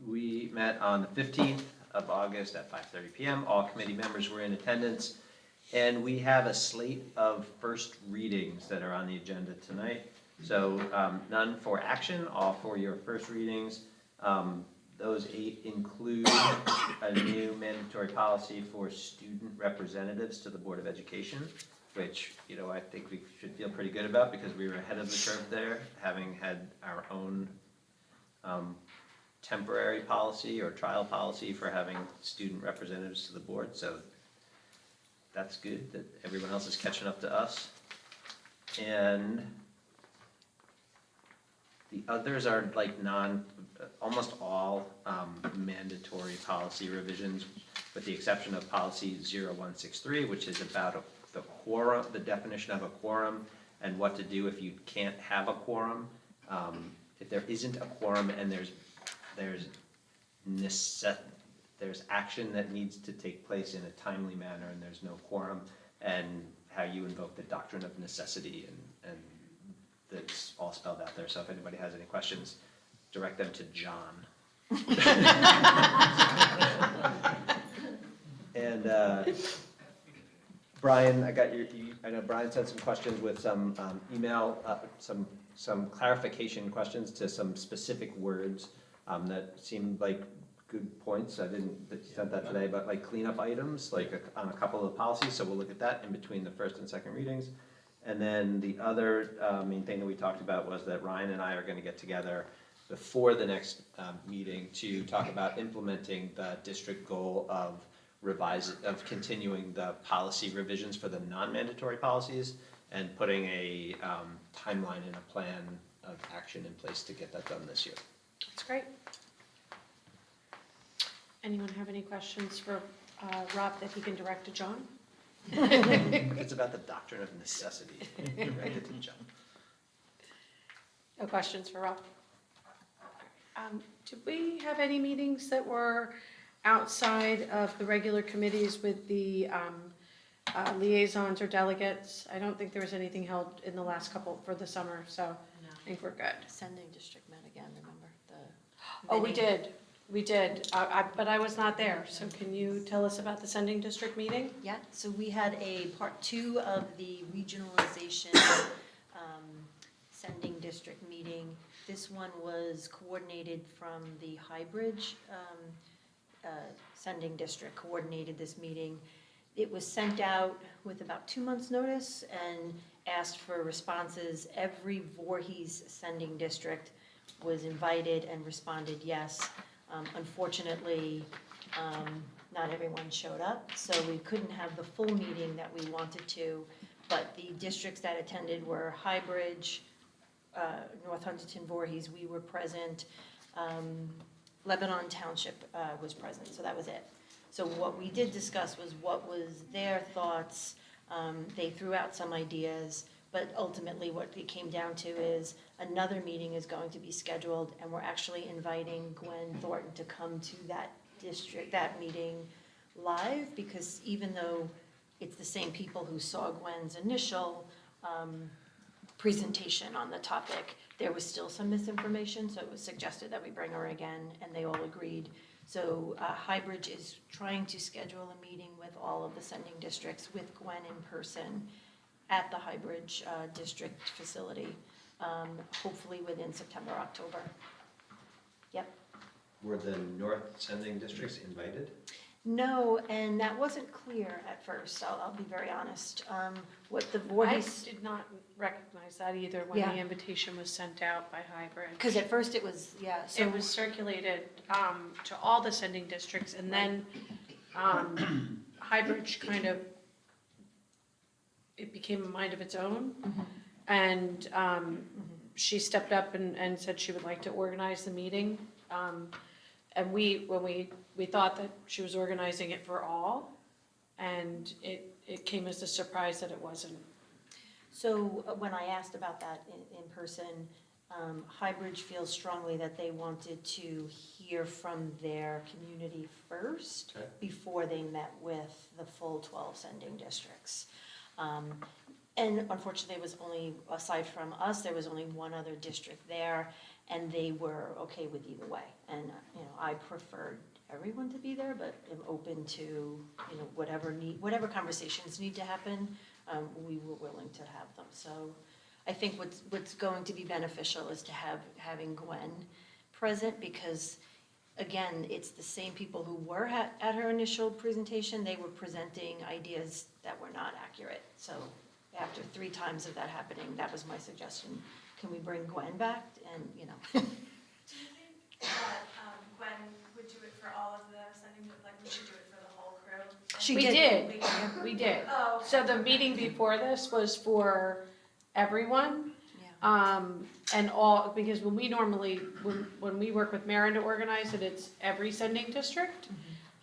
[SPEAKER 11] We met on the 15th of August at 5:30 p.m. All committee members were in attendance. And we have a slate of first readings that are on the agenda tonight. So none for action, all for your first readings. Those 8 include a new mandatory policy for student representatives to the Board of Education, which, I think we should feel pretty good about because we were ahead of the curve there, having had our own temporary policy or trial policy for having student representatives to the board. So that's good that everyone else is catching up to us. And the others are like almost all mandatory policy revisions, with the exception of policy 0163, which is about the quorum, the definition of a quorum, and what to do if you can't have a quorum. If there isn't a quorum and there's action that needs to take place in a timely manner and there's no quorum, and how you invoke the doctrine of necessity, and that's all spelled out there. So if anybody has any questions, direct them to John. And Brian, I know Brian sent some questions with some email, some clarification questions to some specific words that seemed like good points. I didn't, that you sent that today, but like cleanup items, like on a couple of the policies, so we'll look at that in between the first and second readings. And then the other main thing that we talked about was that Ryan and I are gonna get together before the next meeting to talk about implementing the district goal of continuing the policy revisions for the non-mandatory policies and putting a timeline and a plan of action in place to get that done this year.
[SPEAKER 1] That's great. Anyone have any questions for Rob that he can direct to John?
[SPEAKER 11] If it's about the doctrine of necessity, direct it to John.
[SPEAKER 1] No questions for Rob? Did we have any meetings that were outside of the regular committees with the liaisons or delegates? I don't think there was anything held in the last couple for the summer, so I think we're good.
[SPEAKER 9] Sending district met again, remember?
[SPEAKER 1] Oh, we did, but I was not there, so can you tell us about the sending district meeting?
[SPEAKER 9] Yeah, so we had a part 2 of the regionalization sending district meeting. This one was coordinated from the Highbridge sending district coordinated this meeting. It was sent out with about 2 months' notice and asked for responses. Every Voorhees sending district was invited and responded yes. Unfortunately, not everyone showed up, so we couldn't have the full meeting that we wanted to, but the districts that attended were Highbridge, North Hunterdon-Voorhees, we were present, Lebanon Township was present, so that was it. So what we did discuss was what was their thoughts. They threw out some ideas, but ultimately what it came down to is another meeting is going to be scheduled, and we're actually inviting Gwen Thornton to come to that meeting live, because even though it's the same people who saw Gwen's initial presentation on the topic, there was still some misinformation, so it was suggested that we bring her again, and they all agreed. So Highbridge is trying to schedule a meeting with all of the sending districts with Gwen in person at the Highbridge district facility, hopefully within September, October. Yep.
[SPEAKER 11] Were the north sending districts invited?
[SPEAKER 9] No, and that wasn't clear at first, I'll be very honest. What the
[SPEAKER 1] I
[SPEAKER 9] Voorhees,
[SPEAKER 1] did not recognize that either when
[SPEAKER 9] Yeah.
[SPEAKER 1] the invitation was sent out by Highbridge.
[SPEAKER 9] because at first it was, yeah, so.
[SPEAKER 1] It was circulated to all the sending districts, and then Highbridge kind of, it became a mind of its own. And she stepped up and said she would like to organize the meeting. And when we thought that she was organizing it for all, and it came as a surprise that it wasn't.
[SPEAKER 9] So when I asked about that in person, Highbridge feels strongly that they wanted to hear from their community first before they met with the full 12 sending districts. And unfortunately, there was only, aside from us, there was only one other district there, and they were okay with either way. And, I preferred everyone to be there, but am open to, whatever conversations need to happen, we were willing to have them. So I think what's going to be beneficial is to having Gwen present, because again, it's the same people who were at her initial presentation. They were presenting ideas that were not accurate. So after 3 times of that happening, that was my suggestion. Can we bring Gwen back? And,
[SPEAKER 13] Do you think that Gwen would do it for all of the sending, like we should do it for the whole crew?
[SPEAKER 1] We did.
[SPEAKER 13] Oh.
[SPEAKER 1] So the meeting before this was for everyone. And all, because when we work with Marin to organize it, it's every sending district.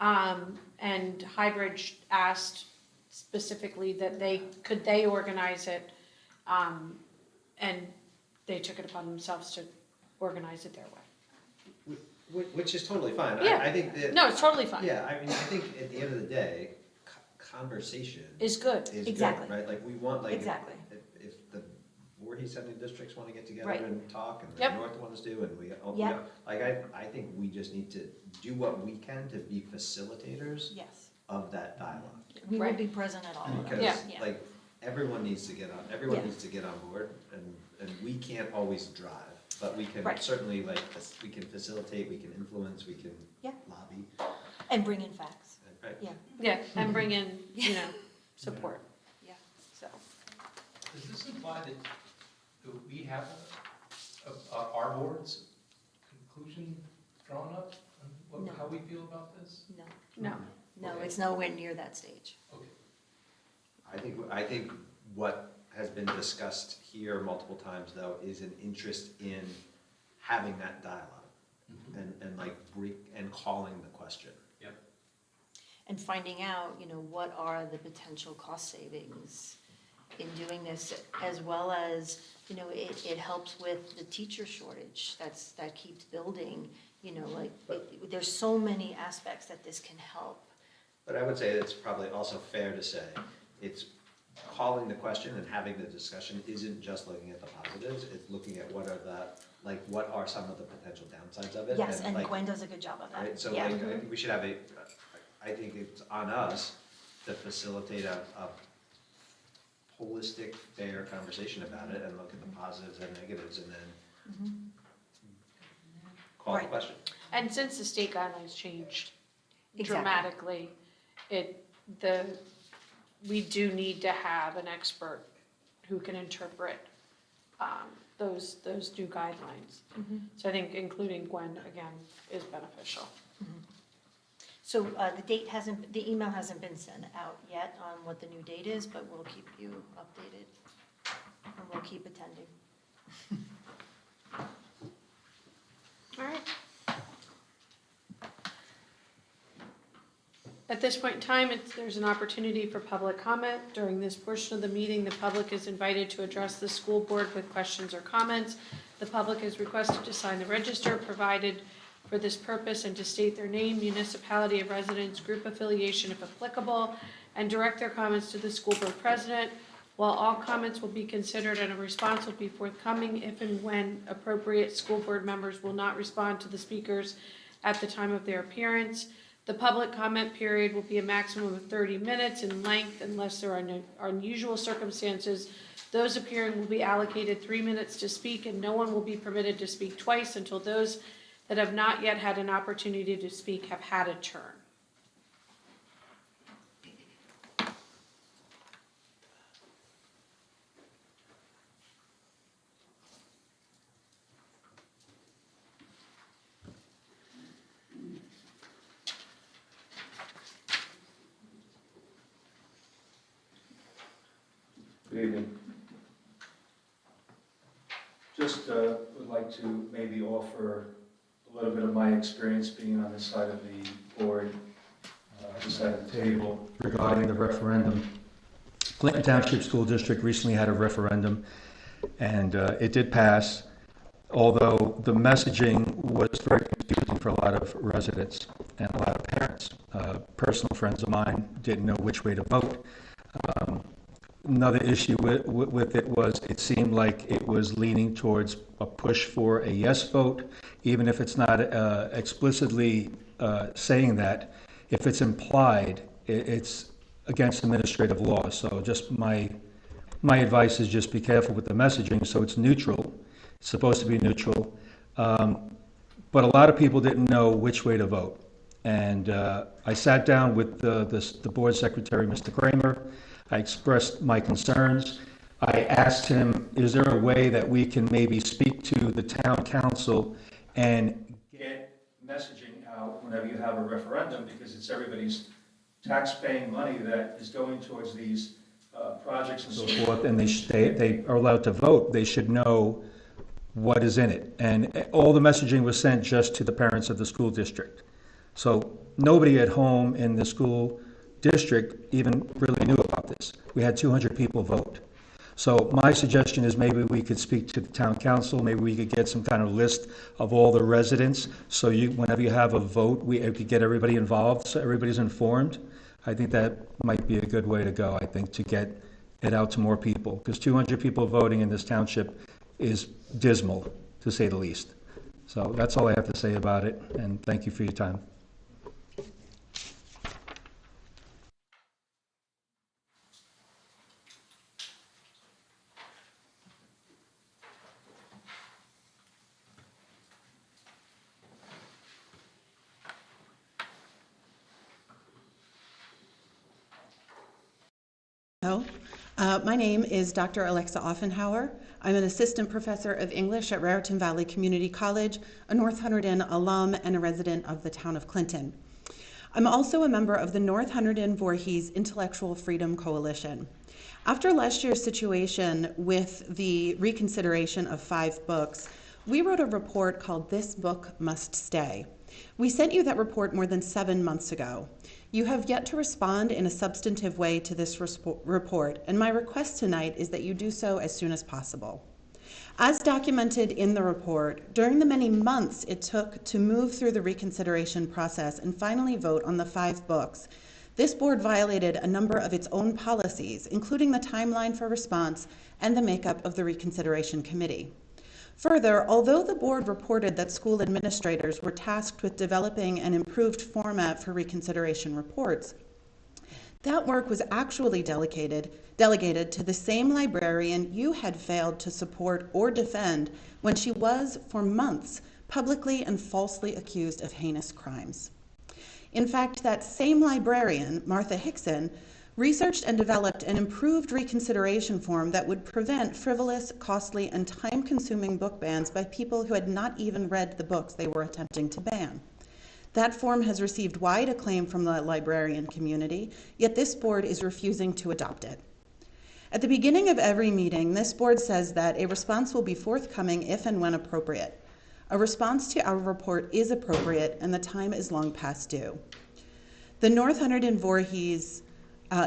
[SPEAKER 1] And Highbridge asked specifically that could they organize it, and they took it upon themselves to organize it their way.
[SPEAKER 11] Which is totally fine.
[SPEAKER 1] Yeah.
[SPEAKER 11] I think that.
[SPEAKER 1] No, it's totally fine.
[SPEAKER 11] Yeah, I think at the end of the day, conversation
[SPEAKER 1] Is good.
[SPEAKER 11] is
[SPEAKER 9] Exactly.
[SPEAKER 11] good, right? Like we want, like,
[SPEAKER 9] Exactly.
[SPEAKER 11] if the Voorhees sending districts want to get together
[SPEAKER 9] Right.
[SPEAKER 11] and talk, and the
[SPEAKER 1] Yep.
[SPEAKER 11] north ones do, and
[SPEAKER 9] Yep.
[SPEAKER 11] like I think we just need to do what we can to be facilitators
[SPEAKER 9] Yes.
[SPEAKER 11] of that dialogue.
[SPEAKER 9] We will
[SPEAKER 1] Right.
[SPEAKER 9] be present at all of them.
[SPEAKER 11] Because,
[SPEAKER 1] Yeah.
[SPEAKER 11] like, everyone needs to get on, everyone
[SPEAKER 9] Yeah.
[SPEAKER 11] needs to get on board, and we can't always drive, but we can
[SPEAKER 9] Right.
[SPEAKER 11] certainly, like, we can facilitate, we can influence, we can
[SPEAKER 9] Yeah.
[SPEAKER 11] lobby,
[SPEAKER 9] And bring in facts,
[SPEAKER 11] right?
[SPEAKER 9] yeah,
[SPEAKER 1] Yeah, and bring in, support,
[SPEAKER 9] yeah.
[SPEAKER 1] so.
[SPEAKER 4] Does this imply that we have our board's conclusion drawn up on
[SPEAKER 9] No.
[SPEAKER 4] how we feel about this?
[SPEAKER 9] No,
[SPEAKER 1] No,
[SPEAKER 9] no,
[SPEAKER 11] Okay.
[SPEAKER 9] it's nowhere near that stage.
[SPEAKER 4] Okay.
[SPEAKER 11] I think what has been discussed here multiple times, though, is an interest in having that dialogue and like and calling the question.
[SPEAKER 9] And finding out, what are the potential cost savings in doing this, as well as, it helps with the teacher shortage that keeps building, there's so many aspects that this can help.
[SPEAKER 11] But I would say it's probably also fair to say, it's calling the question and having the discussion isn't just looking at the positives, it's looking at what are some of the potential downsides of it.
[SPEAKER 9] Yes, and
[SPEAKER 11] like,
[SPEAKER 9] Gwen does a good job of that.
[SPEAKER 11] right, so
[SPEAKER 9] Yeah.
[SPEAKER 11] like, I think we should have I think it's on us to facilitate a holistic, fair conversation about it and look at the positives and negatives and then call the
[SPEAKER 9] Right.
[SPEAKER 11] question.
[SPEAKER 1] and since the state guidelines changed
[SPEAKER 9] Exactly.
[SPEAKER 1] dramatically, we do need to have an expert who can interpret those new guidelines.
[SPEAKER 9] Mhm.
[SPEAKER 1] So I think including Gwen, again, is beneficial.
[SPEAKER 9] So the email hasn't been sent out yet on what the new date is, but we'll keep you updated, and we'll keep attending.
[SPEAKER 1] All right. At this point in time, there's an opportunity for public comment. During this portion of the meeting, the public is invited to address the school board with questions or comments. The public is requested to sign the register provided for this purpose and to state their name, municipality of residence, group affiliation if applicable, and direct their comments to the school board president. While all comments will be considered and a response will be forthcoming, if and when appropriate, school board members will not respond to the speakers at the time of their appearance. The public comment period will be a maximum of 30 minutes in length unless there are unusual circumstances. Those appearing will be allocated 3 minutes to speak, and no one will be permitted to speak twice until those that have not yet had an opportunity to speak have had a turn.
[SPEAKER 14] Good evening. Just would like to maybe offer a little bit of my experience being on this side of the board, this side of the table, regarding the referendum. Clinton Township School District recently had a referendum, and it did pass, although the messaging was very confusing for a lot of residents and a lot of parents. Personal friends of mine didn't know which way to vote. Another issue with it was it seemed like it was leaning towards a push for a yes vote, even if it's not explicitly saying that. If it's implied, it's against administrative law. So just my advice is just be careful with the messaging. So it's neutral. It's supposed to be neutral. But a lot of people didn't know which way to vote. And I sat down with the board secretary, Mr. Kramer. I expressed my concerns. I asked him, is there a way that we can maybe speak to the town council and get messaging out whenever you have a referendum, because it's everybody's tax-paying money that is going towards these projects and so forth, and they are allowed to vote. They should know what is in it. And all the messaging was sent just to the parents of the school district. So nobody at home in the school district even really knew about this. We had 200 people vote. So my suggestion is maybe we could speak to the town council, maybe we could get some kind of list of all the residents, so whenever you have a vote, we could get everybody involved, so everybody's informed. I think that might be a good way to go, I think, to get it out to more people, because 200 people voting in this township is dismal, to say the least. So that's all I have to say about it, and thank you for your time.
[SPEAKER 15] Hello. My name is Dr. Alexa Offenhauer. I'm an assistant professor of English at Raritan Valley Community College, a North Hunterdon alum and a resident of the town of Clinton. I'm also a member of the North Hunterdon-Voorhees Intellectual Freedom Coalition. After last year's situation with the reconsideration of 5 books, we wrote a report called This Book Must Stay. We sent you that report more than 7 months ago. You have yet to respond in a substantive way to this report, and my request tonight is that you do so as soon as possible. As documented in the report, during the many months it took to move through the reconsideration process and finally vote on the 5 books, this board violated a number of its own policies, including the timeline for response and the makeup of the reconsideration committee. Further, although the board reported that school administrators were tasked with developing an improved format for reconsideration reports, that work was actually delegated to the same librarian you had failed to support or defend when she was, for months, publicly and falsely accused of heinous crimes. In fact, that same librarian, Martha Hickson, researched and developed an improved reconsideration form that would prevent frivolous, costly, and time-consuming book bans by people who had not even read the books they were attempting to ban. That form has received wide acclaim from the librarian community, yet this board is refusing to adopt it. At the beginning of every meeting, this board says that a response will be forthcoming if and when appropriate. A response to our report is appropriate, and the time is long past due. The North Hunterdon-Voorhees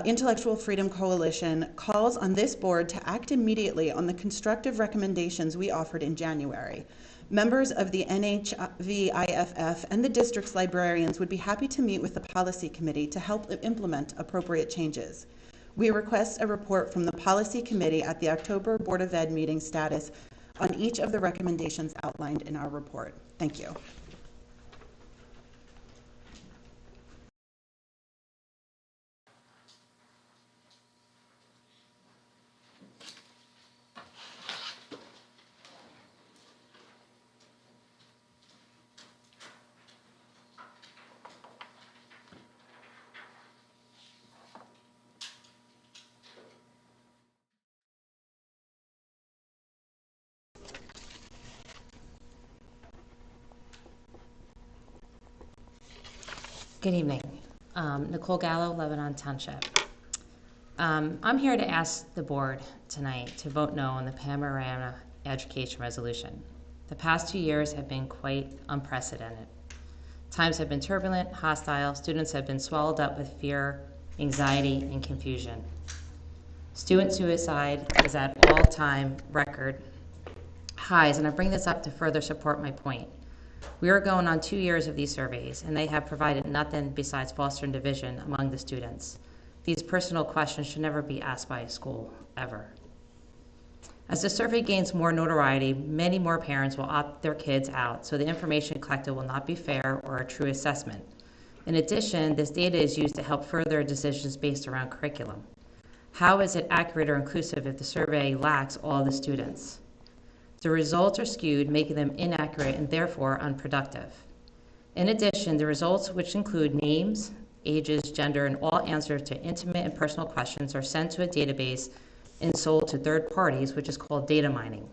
[SPEAKER 15] Intellectual Freedom Coalition calls on this board to act immediately on the constructive recommendations we offered in January. Members of the NHV IFF and the district's librarians would be happy to meet with the policy committee to help implement appropriate changes. We request a report from the policy committee at the October Board of Ed meeting status on each of the recommendations outlined in our report. Thank you.
[SPEAKER 16] Good evening. Nicole Gallo, Lebanon Township. I'm here to ask the board tonight to vote no on the Panorama Education Resolution. The past 2 years have been quite unprecedented. Times have been turbulent, hostile. Students have been swallowed up with fear, anxiety, and confusion. Student suicide is at all-time record highs, and I bring this up to further support my point. We are going on 2 years of these surveys, and they have provided nothing besides fostering division among the students. These personal questions should never be asked by a school, ever. As the survey gains more notoriety, many more parents will opt their kids out, so the information collected will not be fair or a true assessment. In addition, this data is used to help further decisions based around curriculum. How is it accurate or inclusive if the survey lacks all the students? The results are skewed, making them inaccurate and therefore unproductive. In addition, the results, which include names, ages, gender, and all answers to intimate and personal questions, are sent to a database and sold to third parties, which is called data mining.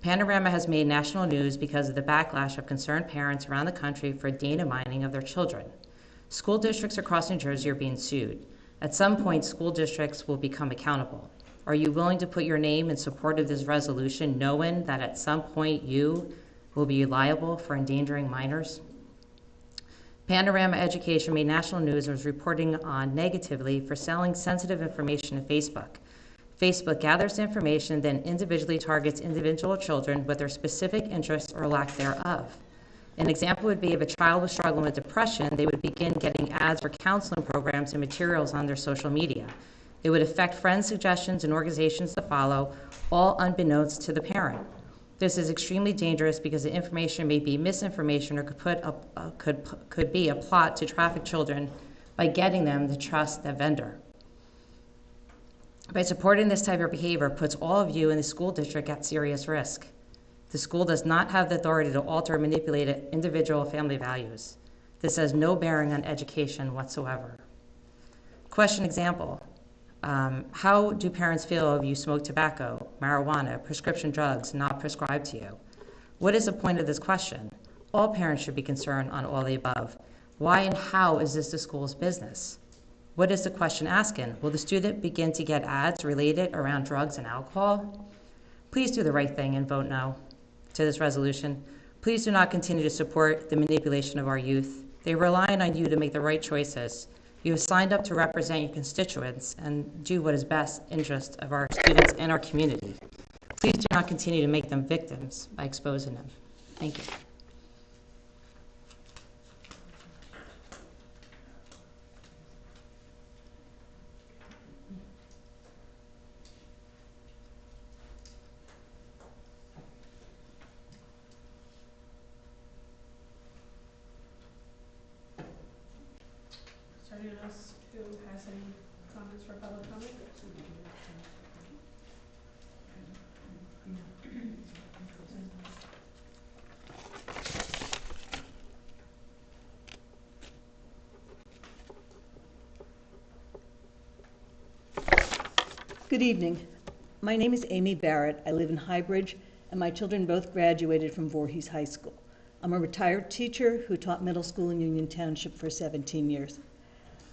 [SPEAKER 16] Panorama has made national news because of the backlash of concerned parents around the country for data mining of their children. School districts across New Jersey are being sued. At some point, school districts will become accountable. Are you willing to put your name in support of this resolution, knowing that at some point you will be liable for endangering minors? Panorama Education made national news and was reporting on negatively for selling sensitive information to Facebook. Facebook gathers information, then individually targets individual children with their specific interests or lack thereof. An example would be if a child was struggling with depression, they would begin getting ads for counseling programs and materials on their social media. It would affect friends' suggestions and organizations to follow, all unbeknownst to the parent. This is extremely dangerous because the information may be misinformation or could be a plot to traffic children by getting them to trust the vendor. By supporting this type of behavior puts all of you in the school district at serious risk. The school does not have the authority to alter or manipulate individual family values. This has no bearing on education whatsoever. Question example. How do parents feel if you smoke tobacco, marijuana, prescription drugs not prescribed to you? What is the point of this question? All parents should be concerned on all the above. Why and how is this the school's business? What is the question asking? Will the student begin to get ads related around drugs and alcohol? Please do the right thing and vote no to this resolution. Please do not continue to support the manipulation of our youth. They rely on you to make the right choices. You have signed up to represent your constituents and do what is best interest of our students and our community. Please do not continue to make them victims by exposing them. Thank you.
[SPEAKER 8] So anyone else who has any comments for public comment?
[SPEAKER 17] Good evening. My name is Amy Barrett. I live in Highbridge, and my children both graduated from Voorhees High School. I'm a retired teacher who taught middle school in Union Township for 17 years.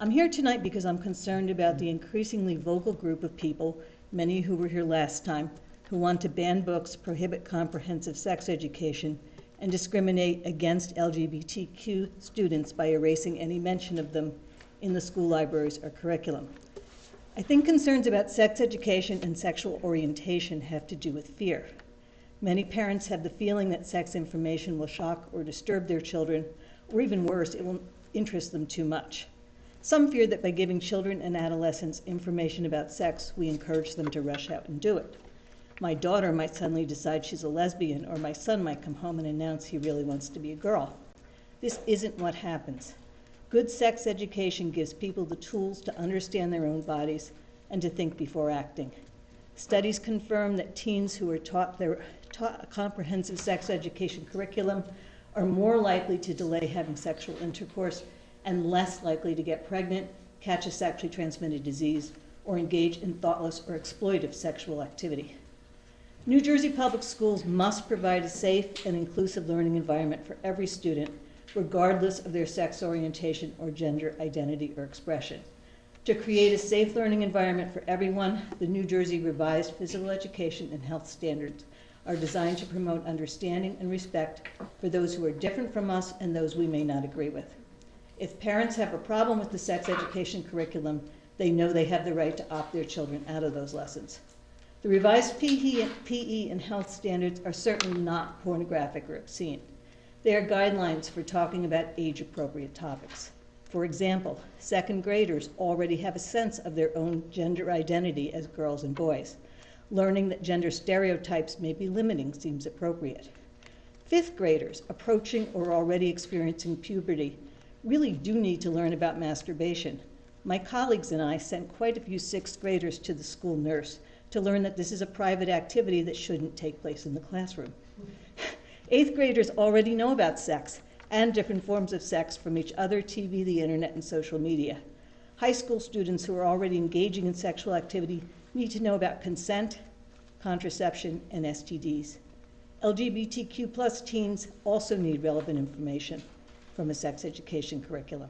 [SPEAKER 17] I'm here tonight because I'm concerned about the increasingly vocal group of people, many who were here last time, who want to ban books, prohibit comprehensive sex education, and discriminate against LGBTQ students by erasing any mention of them in the school libraries or curriculum. I think concerns about sex education and sexual orientation have to do with fear. Many parents have the feeling that sex information will shock or disturb their children, or even worse, it will interest them too much. Some fear that by giving children and adolescents information about sex, we encourage them to rush out and do it. My daughter might suddenly decide she's a lesbian, or my son might come home and announce he really wants to be a girl. This isn't what happens. Good sex education gives people the tools to understand their own bodies and to think before acting. Studies confirm that teens who are taught a comprehensive sex education curriculum are more likely to delay having sexual intercourse and less likely to get pregnant, catch a sexually transmitted disease, or engage in thoughtless or exploitive sexual activity. New Jersey Public Schools must provide a safe and inclusive learning environment for every student, regardless of their sex orientation or gender identity or expression. To create a safe learning environment for everyone, the New Jersey Revised Physical Education and Health Standards are designed to promote understanding and respect for those who are different from us and those we may not agree with. If parents have a problem with the sex education curriculum, they know they have the right to opt their children out of those lessons. The revised PE and health standards are certainly not pornographic or obscene. They are guidelines for talking about age-appropriate topics. For example, second graders already have a sense of their own gender identity as girls and boys. Learning that gender stereotypes may be limiting seems appropriate. Fifth graders approaching or already experiencing puberty really do need to learn about masturbation. My colleagues and I sent quite a few sixth graders to the school nurse to learn that this is a private activity that shouldn't take place in the classroom. Eighth graders already know about sex and different forms of sex from each other, TV, the internet, and social media. High school students who are already engaging in sexual activity need to know about consent, contraception, and STDs. LGBTQ+ teens also need relevant information from a sex education curriculum.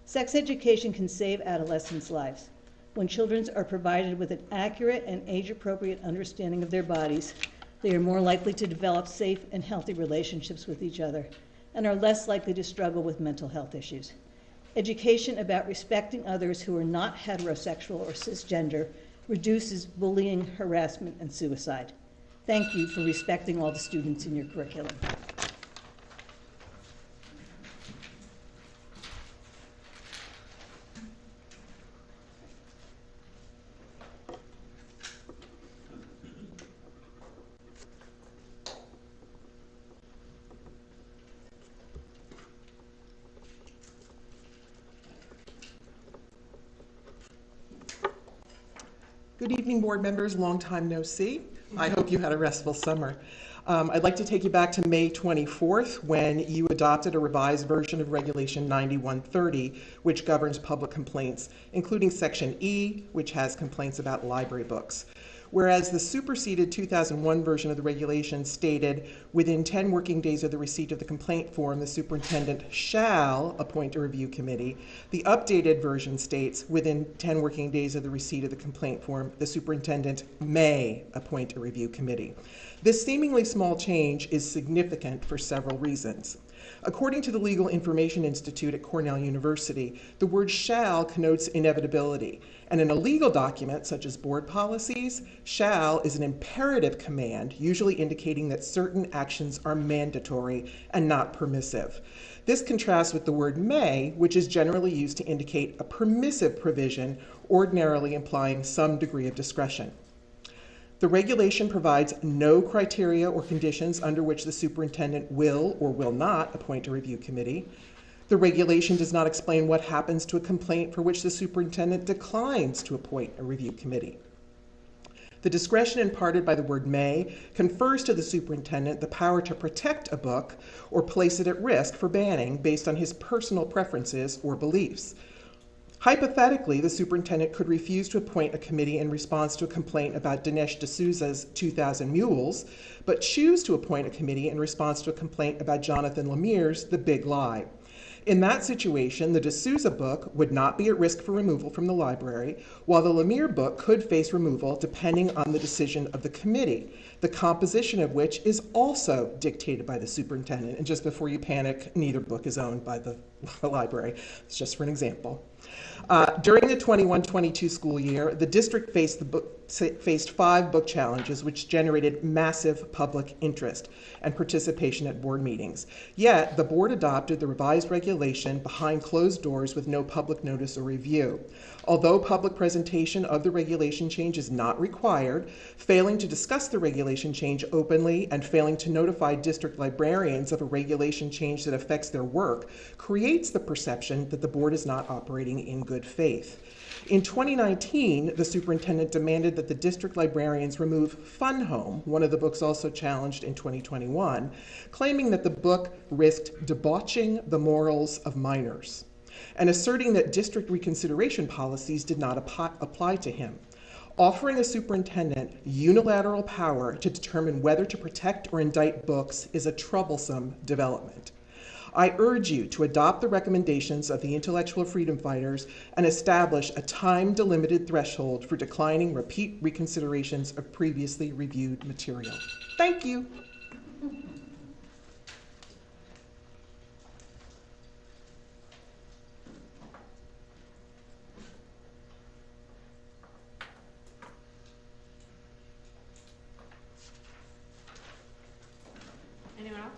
[SPEAKER 17] Sex education can save adolescents' lives. When children are provided with an accurate and age-appropriate understanding of their bodies, they are more likely to develop safe and healthy relationships with each other and are less likely to struggle with mental health issues. Education about respecting others who are not heterosexual or cisgender reduces bullying, harassment, and suicide. Thank you for respecting all the students in your curriculum.
[SPEAKER 18] Good evening, board members. Long time no see. I hope you had a restful summer. I'd like to take you back to May 24th, when you adopted a revised version of Regulation 9130, which governs public complaints, including Section E, which has complaints about library books. Whereas the superseded 2001 version of the regulation stated, within 10 working days of the receipt of the complaint form, the superintendent shall appoint a review committee. The updated version states, within 10 working days of the receipt of the complaint form, the superintendent may appoint a review committee. This seemingly small change is significant for several reasons. According to the Legal Information Institute at Cornell University, the word shall connotes inevitability. And in a legal document, such as board policies, shall is an imperative command, usually indicating that certain actions are mandatory and not permissive. This contrasts with the word may, which is generally used to indicate a permissive provision, ordinarily implying some degree of discretion. The regulation provides no criteria or conditions under which the superintendent will or will not appoint a review committee. The regulation does not explain what happens to a complaint for which the superintendent declines to appoint a review committee. The discretion imparted by the word may confers to the superintendent the power to protect a book or place it at risk for banning based on his personal preferences or beliefs. Hypothetically, the superintendent could refuse to appoint a committee in response to a complaint about Dinesh D'Souza's 2,000 Mules, but choose to appoint a committee in response to a complaint about Jonathan Lemire's The Big Lie. In that situation, the D'Souza book would not be at risk for removal from the library, while the Lemire book could face removal depending on the decision of the committee, the composition of which is also dictated by the superintendent. And just before you panic, neither book is owned by the library. It's just for an example. During the 21-22 school year, the district faced 5 book challenges, which generated massive public interest and participation at board meetings. Yet, the board adopted the revised regulation behind closed doors with no public notice or review. Although public presentation of the regulation change is not required, failing to discuss the regulation change openly and failing to notify district librarians of a regulation change that affects their work creates the perception that the board is not operating in good faith. In 2019, the superintendent demanded that the district librarians remove Fun Home, one of the books also challenged in 2021, claiming that the book risked debauching the morals of minors, and asserting that district reconsideration policies did not apply to him. Offering a superintendent unilateral power to determine whether to protect or indict books is a troublesome development. I urge you to adopt the recommendations of the intellectual freedom fighters and establish a time-delimited threshold for declining repeat reconsiderations of previously reviewed material. Thank you.
[SPEAKER 1] Anyone else?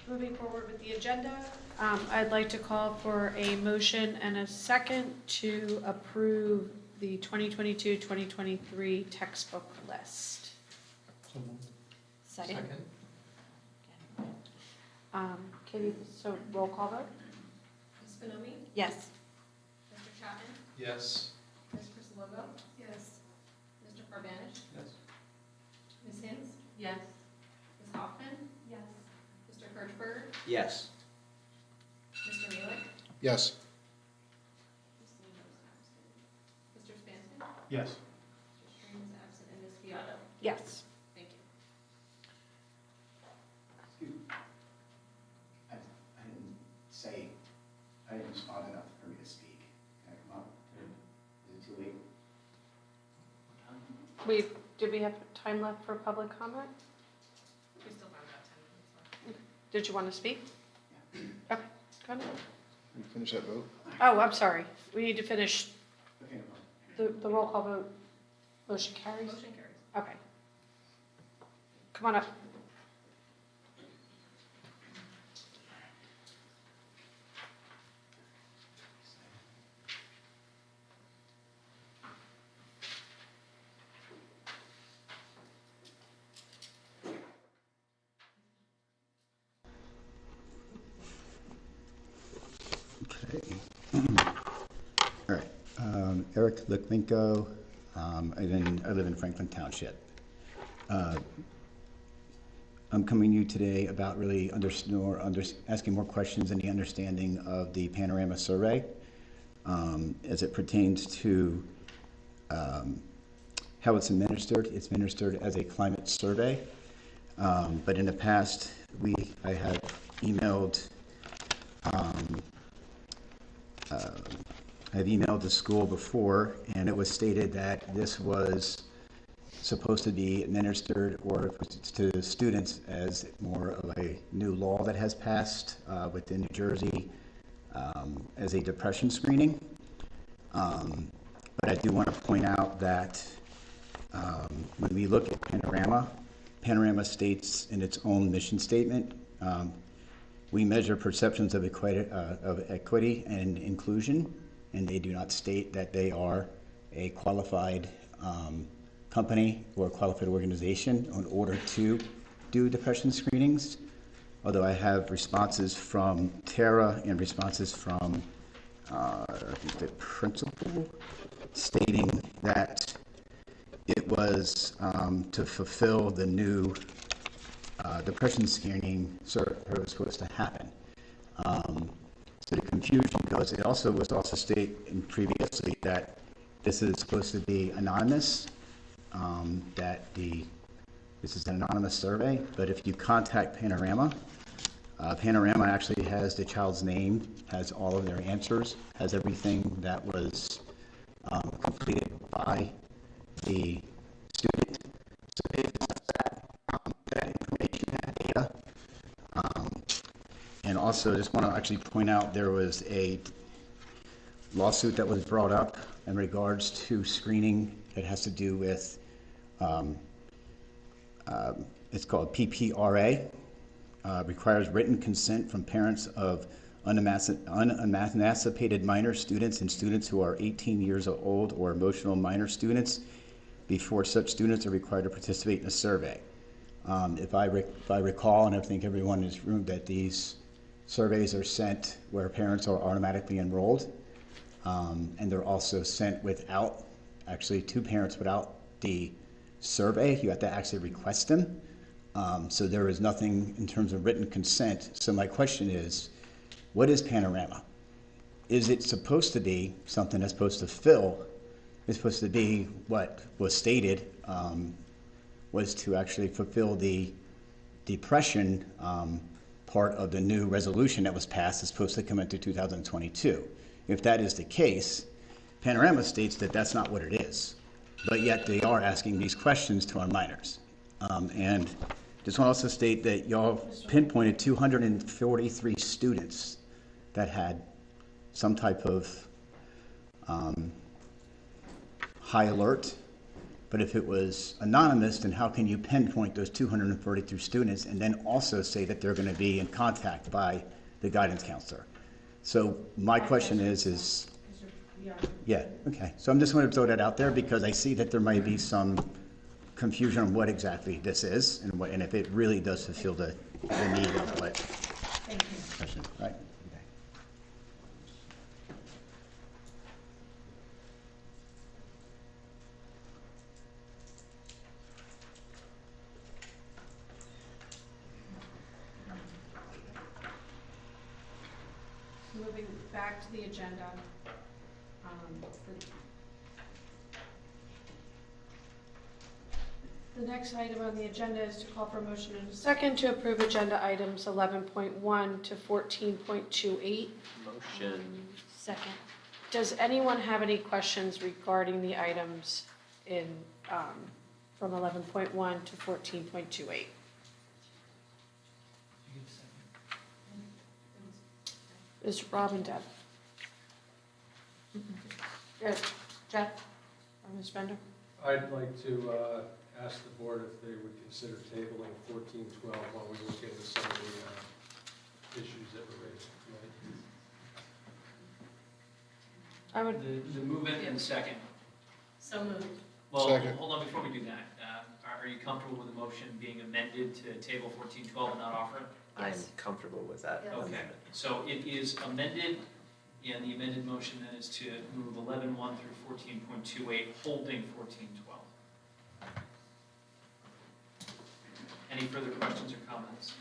[SPEAKER 1] Moving forward with the agenda, I'd like to call for a motion and a second to approve the 2022-2023 textbook list.
[SPEAKER 12] So moved.
[SPEAKER 1] Second. Katie, so roll call vote?
[SPEAKER 8] Ms. Bonomi?
[SPEAKER 1] Yes.
[SPEAKER 8] Mr. Chapman?
[SPEAKER 6] Yes.
[SPEAKER 8] Ms. Chrysilogo?
[SPEAKER 3] Yes.
[SPEAKER 8] Mr. Parbanish?
[SPEAKER 4] Yes.
[SPEAKER 8] Ms. Hinz?
[SPEAKER 2] Yes.
[SPEAKER 8] Ms. Hoffman?
[SPEAKER 13] Yes.
[SPEAKER 8] Mr. Kirchberg?
[SPEAKER 11] Yes.
[SPEAKER 8] Mr. Malik?
[SPEAKER 5] Yes.
[SPEAKER 8] Mr. Spansky?
[SPEAKER 12] Yes.
[SPEAKER 8] Mr. Stream is absent, and Ms. Fiato?
[SPEAKER 1] Yes.
[SPEAKER 8] Thank you.
[SPEAKER 19] I didn't respond enough for me to speak. Can I come up? Is it too late?
[SPEAKER 1] Did we have time left for public comment?
[SPEAKER 8] We still have about 10 minutes left.
[SPEAKER 1] Did you want to speak? Okay, go ahead.
[SPEAKER 5] We finish that vote?
[SPEAKER 1] Oh, I'm sorry. We need to finish
[SPEAKER 19] Okay, no problem.
[SPEAKER 1] the roll call vote. Motion carries?
[SPEAKER 8] Motion carries.
[SPEAKER 1] Okay. Come on up.
[SPEAKER 19] Okay. All right. Eric Litvinko. I live in Franklin Township. I'm coming to you today about really asking more questions in the understanding of the Panorama Survey as it pertains to how it's administered. It's administered as a climate survey, but in the past, I have emailed I've emailed the school before, and it was stated that this was supposed to be administered or to the students as more of a new law that has passed within New Jersey as a depression screening. But I do want to point out that when we look at Panorama states in its own mission statement, we measure perceptions of equity and inclusion, and they do not state that they are a qualified company or a qualified organization in order to do depression screenings. Although I have responses from Tara and responses from I think the principal stating that it was to fulfill the new depression screening survey was supposed to happen. So the confusion goes, it also was also stated previously that this is supposed to be anonymous, this is an anonymous survey, but if you contact Panorama, Panorama actually has the child's name, has all of their answers, has everything that was completed by the student. So they have that information, that data. And also, just want to actually point out there was a lawsuit that was brought up in regards to screening. It has to do with, it's called PPRA, requires written consent from parents of unemancipated minor students and students who are 18 years old or emotional minor students before such students are required to participate in a survey. If I recall, and I think everyone in this room, that these surveys are sent where parents are automatically enrolled, and they're also sent without, actually to parents without the survey. You have to actually request them. So there is nothing in terms of written consent. So my question is, what is Panorama? Is it supposed to be something that's supposed to fill? It's supposed to be what was stated was to actually fulfill the depression part of the new resolution that was passed. Is supposed to come into 2022. If that is the case, Panorama states that that's not what it is, but yet they are asking these questions to our minors. And just want to also state that y'all pinpointed 243 students that had some type of high alert. But if it was anonymous, then how can you pinpoint those 243 students and then also say that they're going to be in contact by the guidance counselor? So my question is, yeah, okay. So I'm just going to throw that out there because I see that there might be some confusion on what exactly this is and if it really does fulfill the need of what.
[SPEAKER 9] Thank you.
[SPEAKER 19] Question, right?
[SPEAKER 1] Moving back to the agenda. The next item on the agenda is to call for a motion and a second to approve agenda items 11.1 to 14.28.
[SPEAKER 11] Motion.
[SPEAKER 9] Second.
[SPEAKER 1] Does anyone have any questions regarding the items in, from 11.1 to 14.28? Is Rob and Deb? Jeff or Ms. Bender?
[SPEAKER 6] I'd like to ask the board if they would consider tabling 1412 while we look into some of the issues that were raised tonight.
[SPEAKER 1] I would.
[SPEAKER 20] The movement and the second.
[SPEAKER 2] So moved.
[SPEAKER 20] Well,
[SPEAKER 5] Second.
[SPEAKER 20] hold on before we do that. Are you comfortable with the motion being amended to table 1412 and not offer it?
[SPEAKER 11] I'm comfortable with that.
[SPEAKER 20] Okay, so it is amended And the amended motion then is to move 11.1 through 14.28, holding 14.12. Any further questions or comments?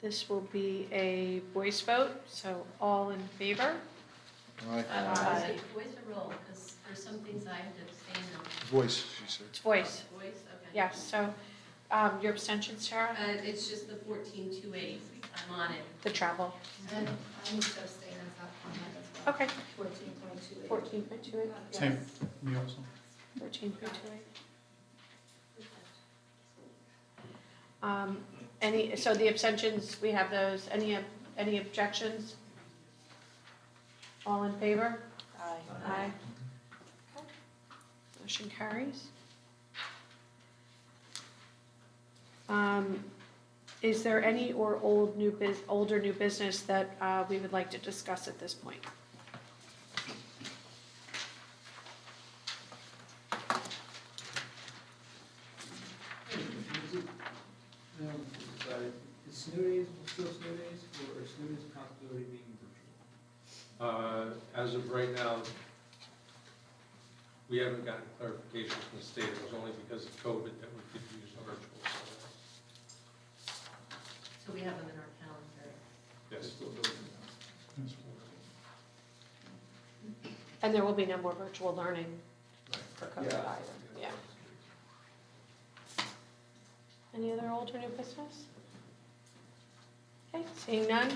[SPEAKER 1] This will be a voice vote, so all in favor?
[SPEAKER 5] Aye.
[SPEAKER 2] Voice or roll, because for some things I have to abstain on.
[SPEAKER 5] Voice, she said.
[SPEAKER 1] It's voice.
[SPEAKER 2] Voice, okay.
[SPEAKER 1] Yes, so your abstentions, Sarah?
[SPEAKER 2] It's just the 14.28, I'm on it.
[SPEAKER 1] The travel.
[SPEAKER 3] And I need to abstain on that as well.
[SPEAKER 1] Okay.
[SPEAKER 3] 14.28.
[SPEAKER 1] 14.28.
[SPEAKER 12] Same, me also.
[SPEAKER 1] 14.28. So the abstentions, we have those. Any objections? All in favor?
[SPEAKER 9] Aye.
[SPEAKER 1] Aye. Okay. Motion carries. Is there any or older new business that we would like to discuss at this point?
[SPEAKER 6] Is snow days still snow days, or are snow days a possibility of being virtual? As of right now, we haven't gotten clarification from the state. It was only because of COVID that we could use virtual.
[SPEAKER 2] So we have them in our calendar.
[SPEAKER 6] Yes, still building
[SPEAKER 1] And there will be no more virtual learning for COVID
[SPEAKER 6] Yeah.
[SPEAKER 1] either, yeah. Any other old or new business? Okay, seeing none,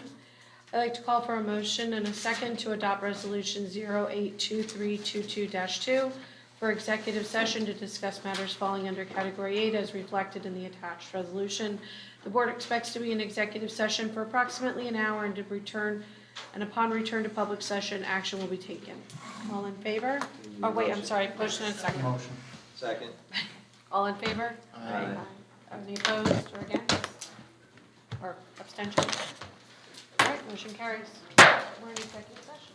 [SPEAKER 1] I'd like to call for a motion and a second to adopt resolution 082322-2 for executive session to discuss matters falling under category 8 as reflected in the attached resolution. The board expects to be in executive session for approximately an hour and upon return to public session, action will be taken. All in favor? Oh, wait, I'm sorry, motion and second.
[SPEAKER 12] Motion.
[SPEAKER 11] Second.
[SPEAKER 1] All in favor?
[SPEAKER 11] Aye.
[SPEAKER 1] Any opposed or against? Or abstentions? All right, motion carries. We're in executive session.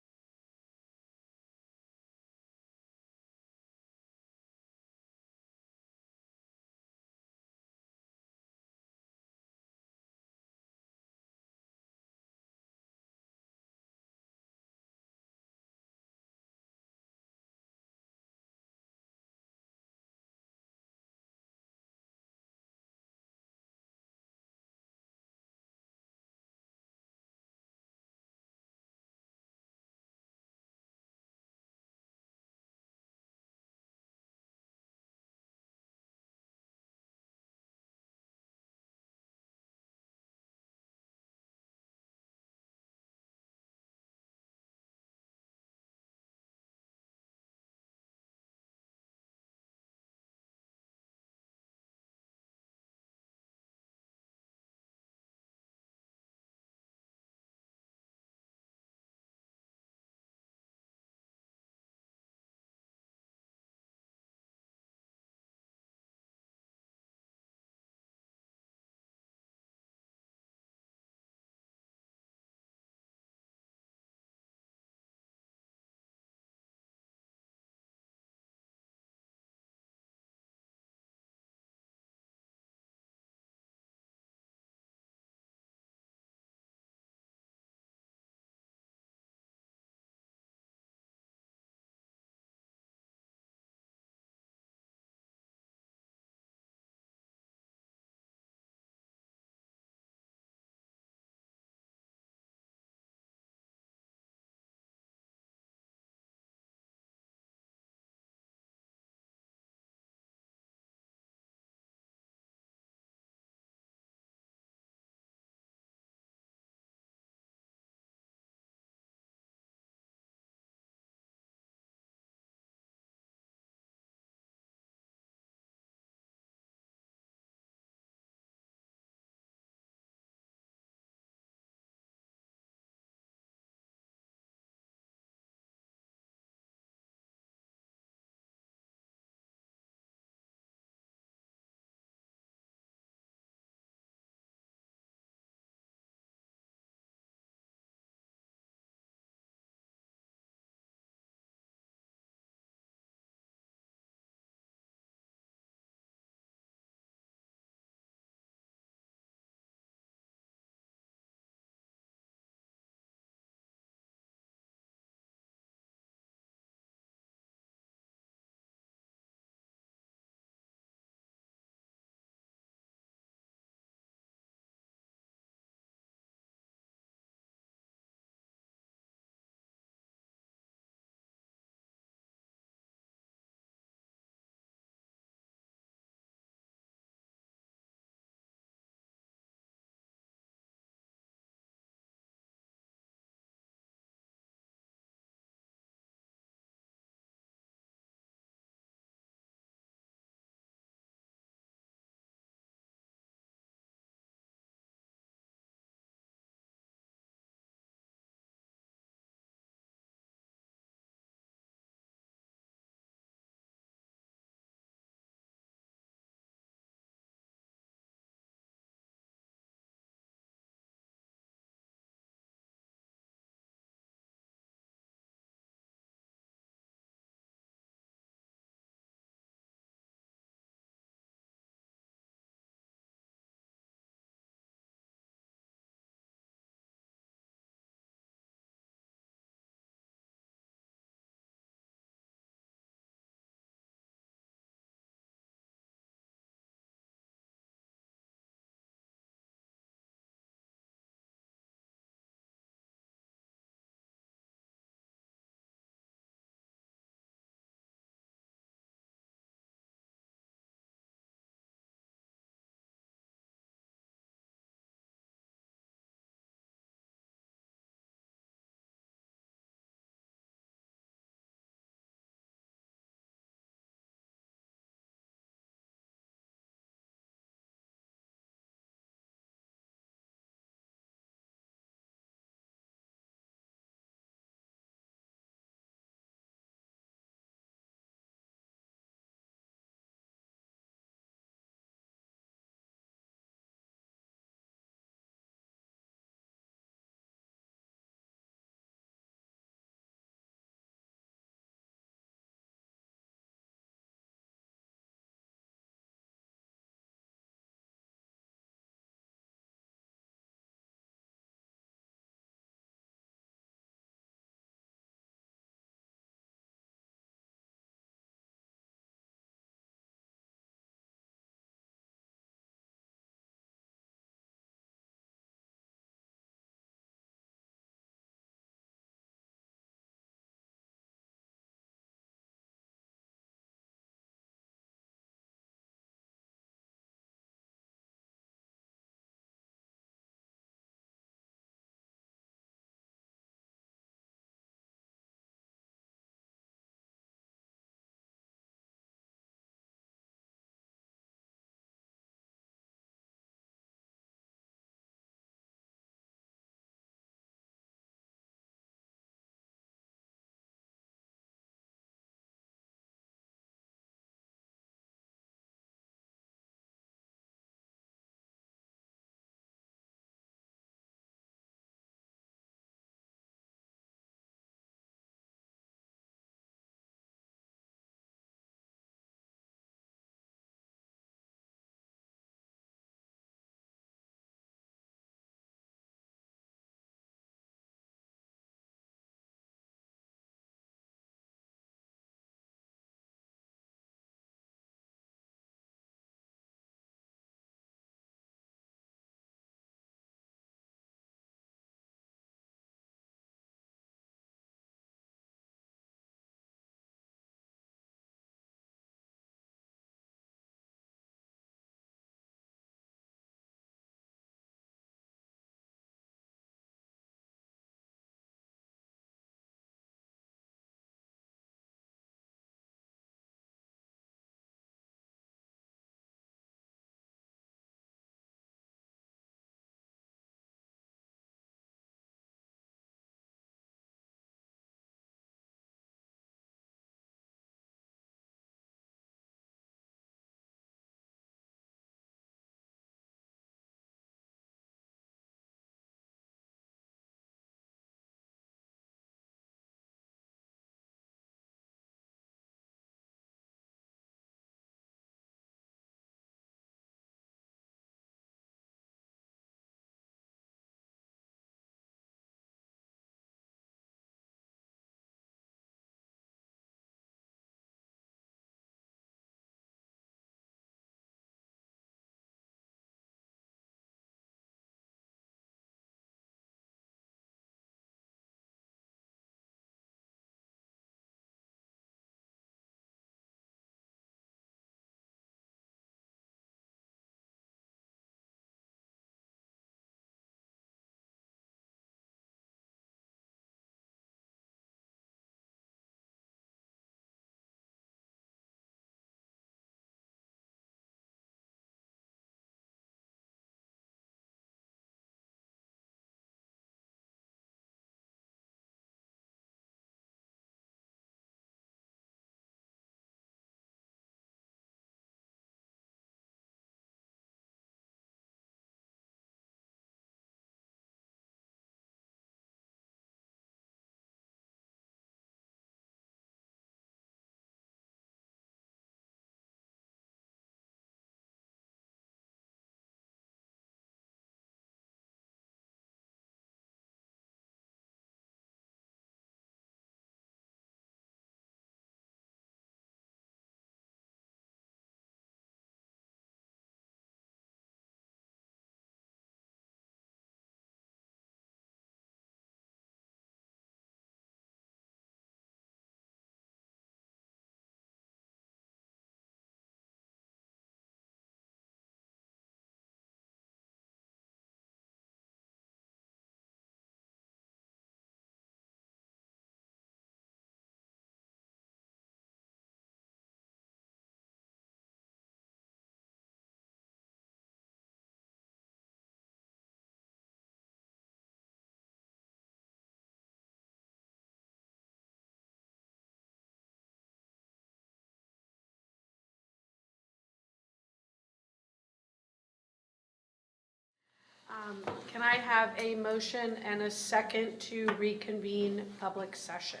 [SPEAKER 1] Can I have a motion and a second to reconvene public session?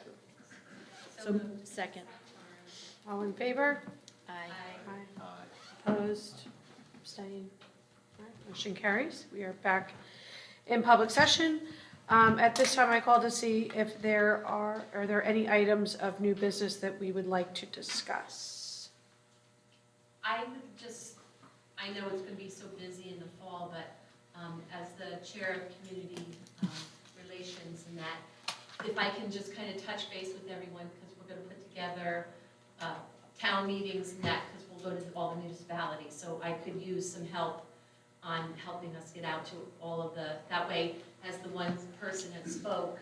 [SPEAKER 9] So, second.
[SPEAKER 1] All in favor?
[SPEAKER 9] Aye.
[SPEAKER 1] Aye. Opposed? Abstained? All right, motion carries. We are back in public session. At this time, I call to see if are there any items of new business that we would like to discuss?
[SPEAKER 2] I would just, I know it's gonna be so busy in the fall, but as the chair of community relations and that, if I can just kind of touch base with everyone, because we're gonna put together town meetings and that, because we'll go to all the municipalities, so I could use some help on helping us get out to all of that way, as the one person that spoke,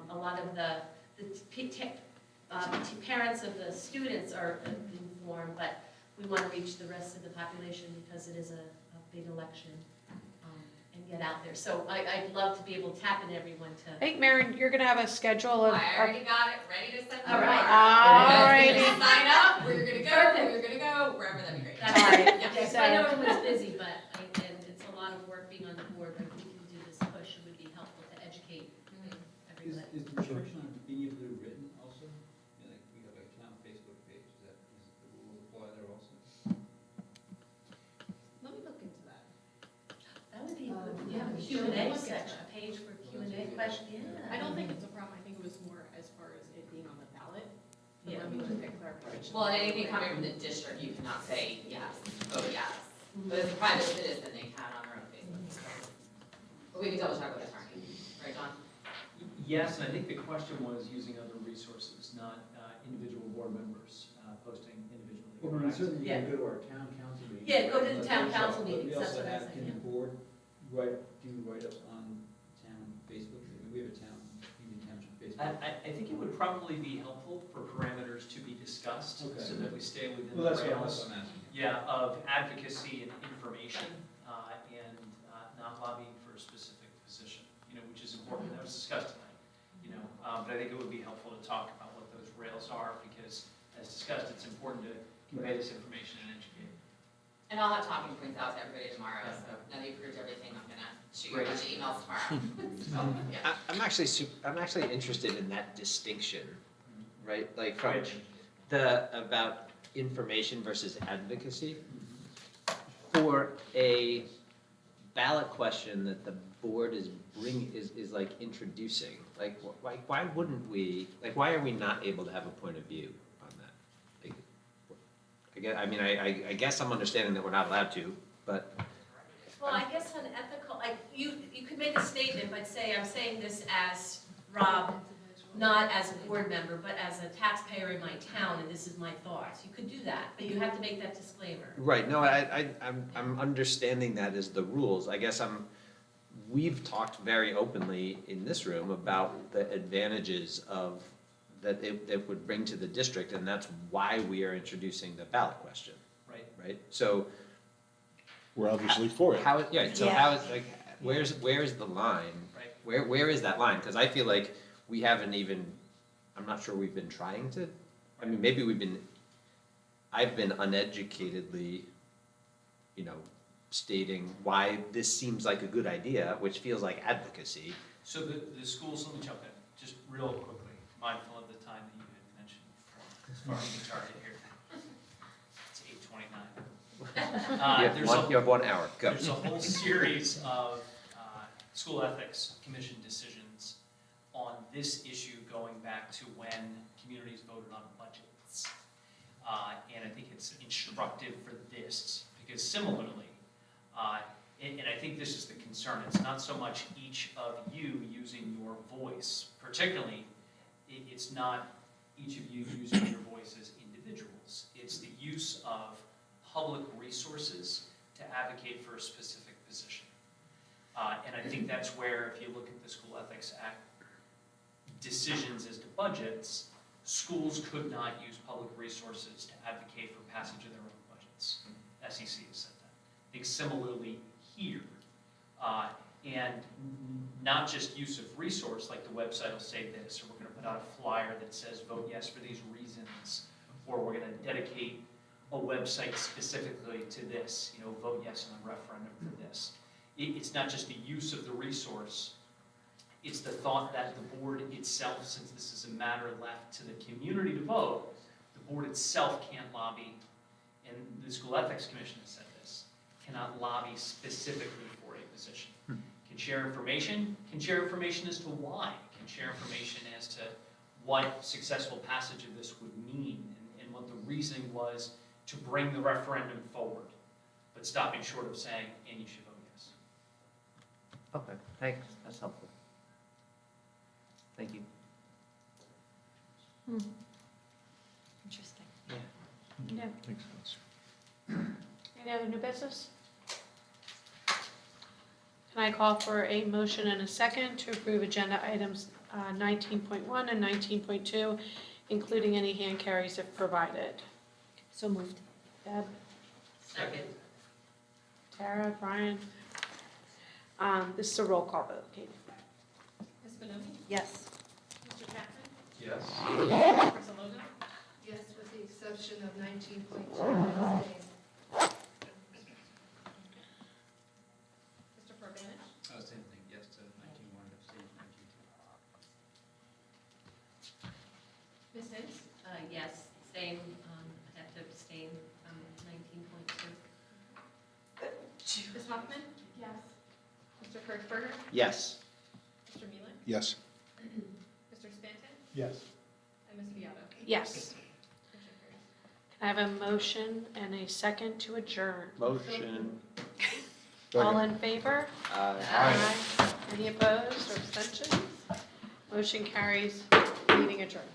[SPEAKER 2] a lot of the parents of the students are informed, but we want to reach the rest of the population because it is a big election, and get out there. So I'd love to be able to tap in everyone to.
[SPEAKER 1] I think, Maren, you're gonna have a schedule of.
[SPEAKER 21] I already got it ready to send.
[SPEAKER 2] All right.
[SPEAKER 1] All righty.
[SPEAKER 21] Sign up, where you're gonna go, where you're gonna go, wherever, that'd be great.
[SPEAKER 2] That's right.
[SPEAKER 21] Yeah.
[SPEAKER 2] Yes, I know everyone's busy, but, and it's a lot of work being on the board, but if we can do this push, it would be helpful to educate
[SPEAKER 4] Is
[SPEAKER 2] everybody.
[SPEAKER 4] the restriction on being able to do written also? Yeah, like we have a town Facebook page, is the rule apply there also?
[SPEAKER 21] Let me look into that.
[SPEAKER 2] That would be good. You have a Q&A section, a page for Q&A question, yeah.
[SPEAKER 8] I don't think it's a problem, I think it was more as far as it being on the ballot. So let me just get clarification.
[SPEAKER 21] Well, anything coming from the district, you cannot say yes, oh yes. But as a private citizen, they can on their own Facebook. But we can double check with the attorney, right, John?
[SPEAKER 20] Yes, and I think the question was using other resources, not individual board members posting individually.
[SPEAKER 4] Well, we certainly
[SPEAKER 2] Yeah.
[SPEAKER 4] can go to our town council meetings.
[SPEAKER 2] Yeah, go to the town
[SPEAKER 4] But
[SPEAKER 2] council meetings,
[SPEAKER 4] we
[SPEAKER 2] that's
[SPEAKER 4] also
[SPEAKER 2] what I
[SPEAKER 4] have,
[SPEAKER 2] said,
[SPEAKER 4] can
[SPEAKER 2] yeah.
[SPEAKER 4] the board do write-ups on town Facebook? I mean, we have a town, Union Township Facebook.
[SPEAKER 20] I think it would probably be helpful for parameters to be discussed,
[SPEAKER 4] Okay.
[SPEAKER 20] so that we stay within
[SPEAKER 4] Well,
[SPEAKER 20] the
[SPEAKER 4] that's what
[SPEAKER 20] rails.
[SPEAKER 4] I'm asking.
[SPEAKER 20] Yeah, of advocacy and information, and not lobbying for a specific position, which is important, that was discussed tonight, but I think it would be helpful to talk about what those rails are, because as discussed, it's important to convey this information and educate.
[SPEAKER 21] And I'll have talking points out to everybody tomorrow, so now that you've approved everything, I'm gonna shoot you a bunch of emails tomorrow. So, yeah.
[SPEAKER 11] I'm actually interested in that distinction, right? Like from about information versus advocacy. For a ballot question that the board is like introducing, like why wouldn't we, like why are we not able to have a point of view on that? Like, I guess I'm understanding that we're not allowed to, but.
[SPEAKER 2] Well, I guess on ethical, like, you could make a statement, but say, I'm saying this as Rob, not as a board member, but as a taxpayer in my town, and this is my thoughts. You could do that, but you have to make that disclaimer.
[SPEAKER 11] Right, no, I'm understanding that as the rules. I guess we've talked very openly in this room about the advantages of, that it would bring to the district, and that's why we are introducing the ballot question.
[SPEAKER 20] Right.
[SPEAKER 11] Right, so.
[SPEAKER 5] We're obviously for it.
[SPEAKER 11] How is like, where's the line?
[SPEAKER 20] Right.
[SPEAKER 11] Where is that line? Because I feel like we haven't even, I'm not sure we've been trying to, I mean, maybe I've been uneducatedly, stating why this seems like a good idea, which feels like advocacy.
[SPEAKER 20] So the schools, let me jump in, just real quickly, mindful of the time that you had mentioned as far as the target here. It's 8:29.
[SPEAKER 11] You have 1 hour, go.
[SPEAKER 20] There's a whole series of school ethics commission decisions on this issue going back to when communities voted on budgets. And I think it's instructive for this, because similarly, and I think this is the concern, it's not so much each of you using your voice, particularly, it's not each of you using your voice as individuals, it's the use of public resources to advocate for a specific position. And I think that's where, if you look at the School Ethics Act decisions as to budgets, schools could not use public resources to advocate for passage of their own budgets. SEC has said that. I think similarly here, and not just use of resource, like the website will say this, or we're going to put out a flyer that says vote yes for these reasons, or we're going to dedicate a website specifically to this, vote yes on the referendum for this. it's not just the use of the resource, it's the thought that the board itself, since this is a matter left to the community to vote, the board itself can't lobby, and the School Ethics Commission has said this, cannot lobby specifically for a position. Can share information as to why, can share information as to what successful passage of this would mean, and what the reasoning was to bring the referendum forward, but stopping short of saying, and you should vote yes.
[SPEAKER 10] Okay, thanks, that's helpful. Thank you.
[SPEAKER 9] Interesting.
[SPEAKER 1] Yeah.
[SPEAKER 5] Makes sense.
[SPEAKER 1] Any other new business? Can I call for a motion and a second to approve agenda items 19.1 and 19.2, including any hand carries if provided?
[SPEAKER 9] So moved.
[SPEAKER 1] Deb,
[SPEAKER 2] Second.
[SPEAKER 1] Tara, Brian? This is a roll call vote, Katie.
[SPEAKER 8] Ms. Bonomi?
[SPEAKER 9] Yes.
[SPEAKER 8] Mr. Chapman?
[SPEAKER 6] Yes.
[SPEAKER 8] Ms. Aloga?
[SPEAKER 3] Yes, with the exception of 19.2, I abstain.
[SPEAKER 8] Mr. Purbanek?
[SPEAKER 4] Same thing, yes to 19.1, abstain to 19.2.
[SPEAKER 8] Ms. Hayes?
[SPEAKER 2] Yes, same, I have to abstain from 19.2.
[SPEAKER 8] Ms. Hoffman? Yes. Mr. Kirchberger?
[SPEAKER 10] Yes.
[SPEAKER 8] Mr. Mealer?
[SPEAKER 5] Yes.
[SPEAKER 8] Mr. Stanton?
[SPEAKER 12] Yes.
[SPEAKER 8] And Ms. Viado?
[SPEAKER 1] Yes.
[SPEAKER 8] Motion carries.
[SPEAKER 1] I have a motion and a second to adjourn.
[SPEAKER 10] Motion.
[SPEAKER 1] All in favor?
[SPEAKER 10] Aye.
[SPEAKER 1] Any opposed or abstentions? Motion carries, meeting adjourned.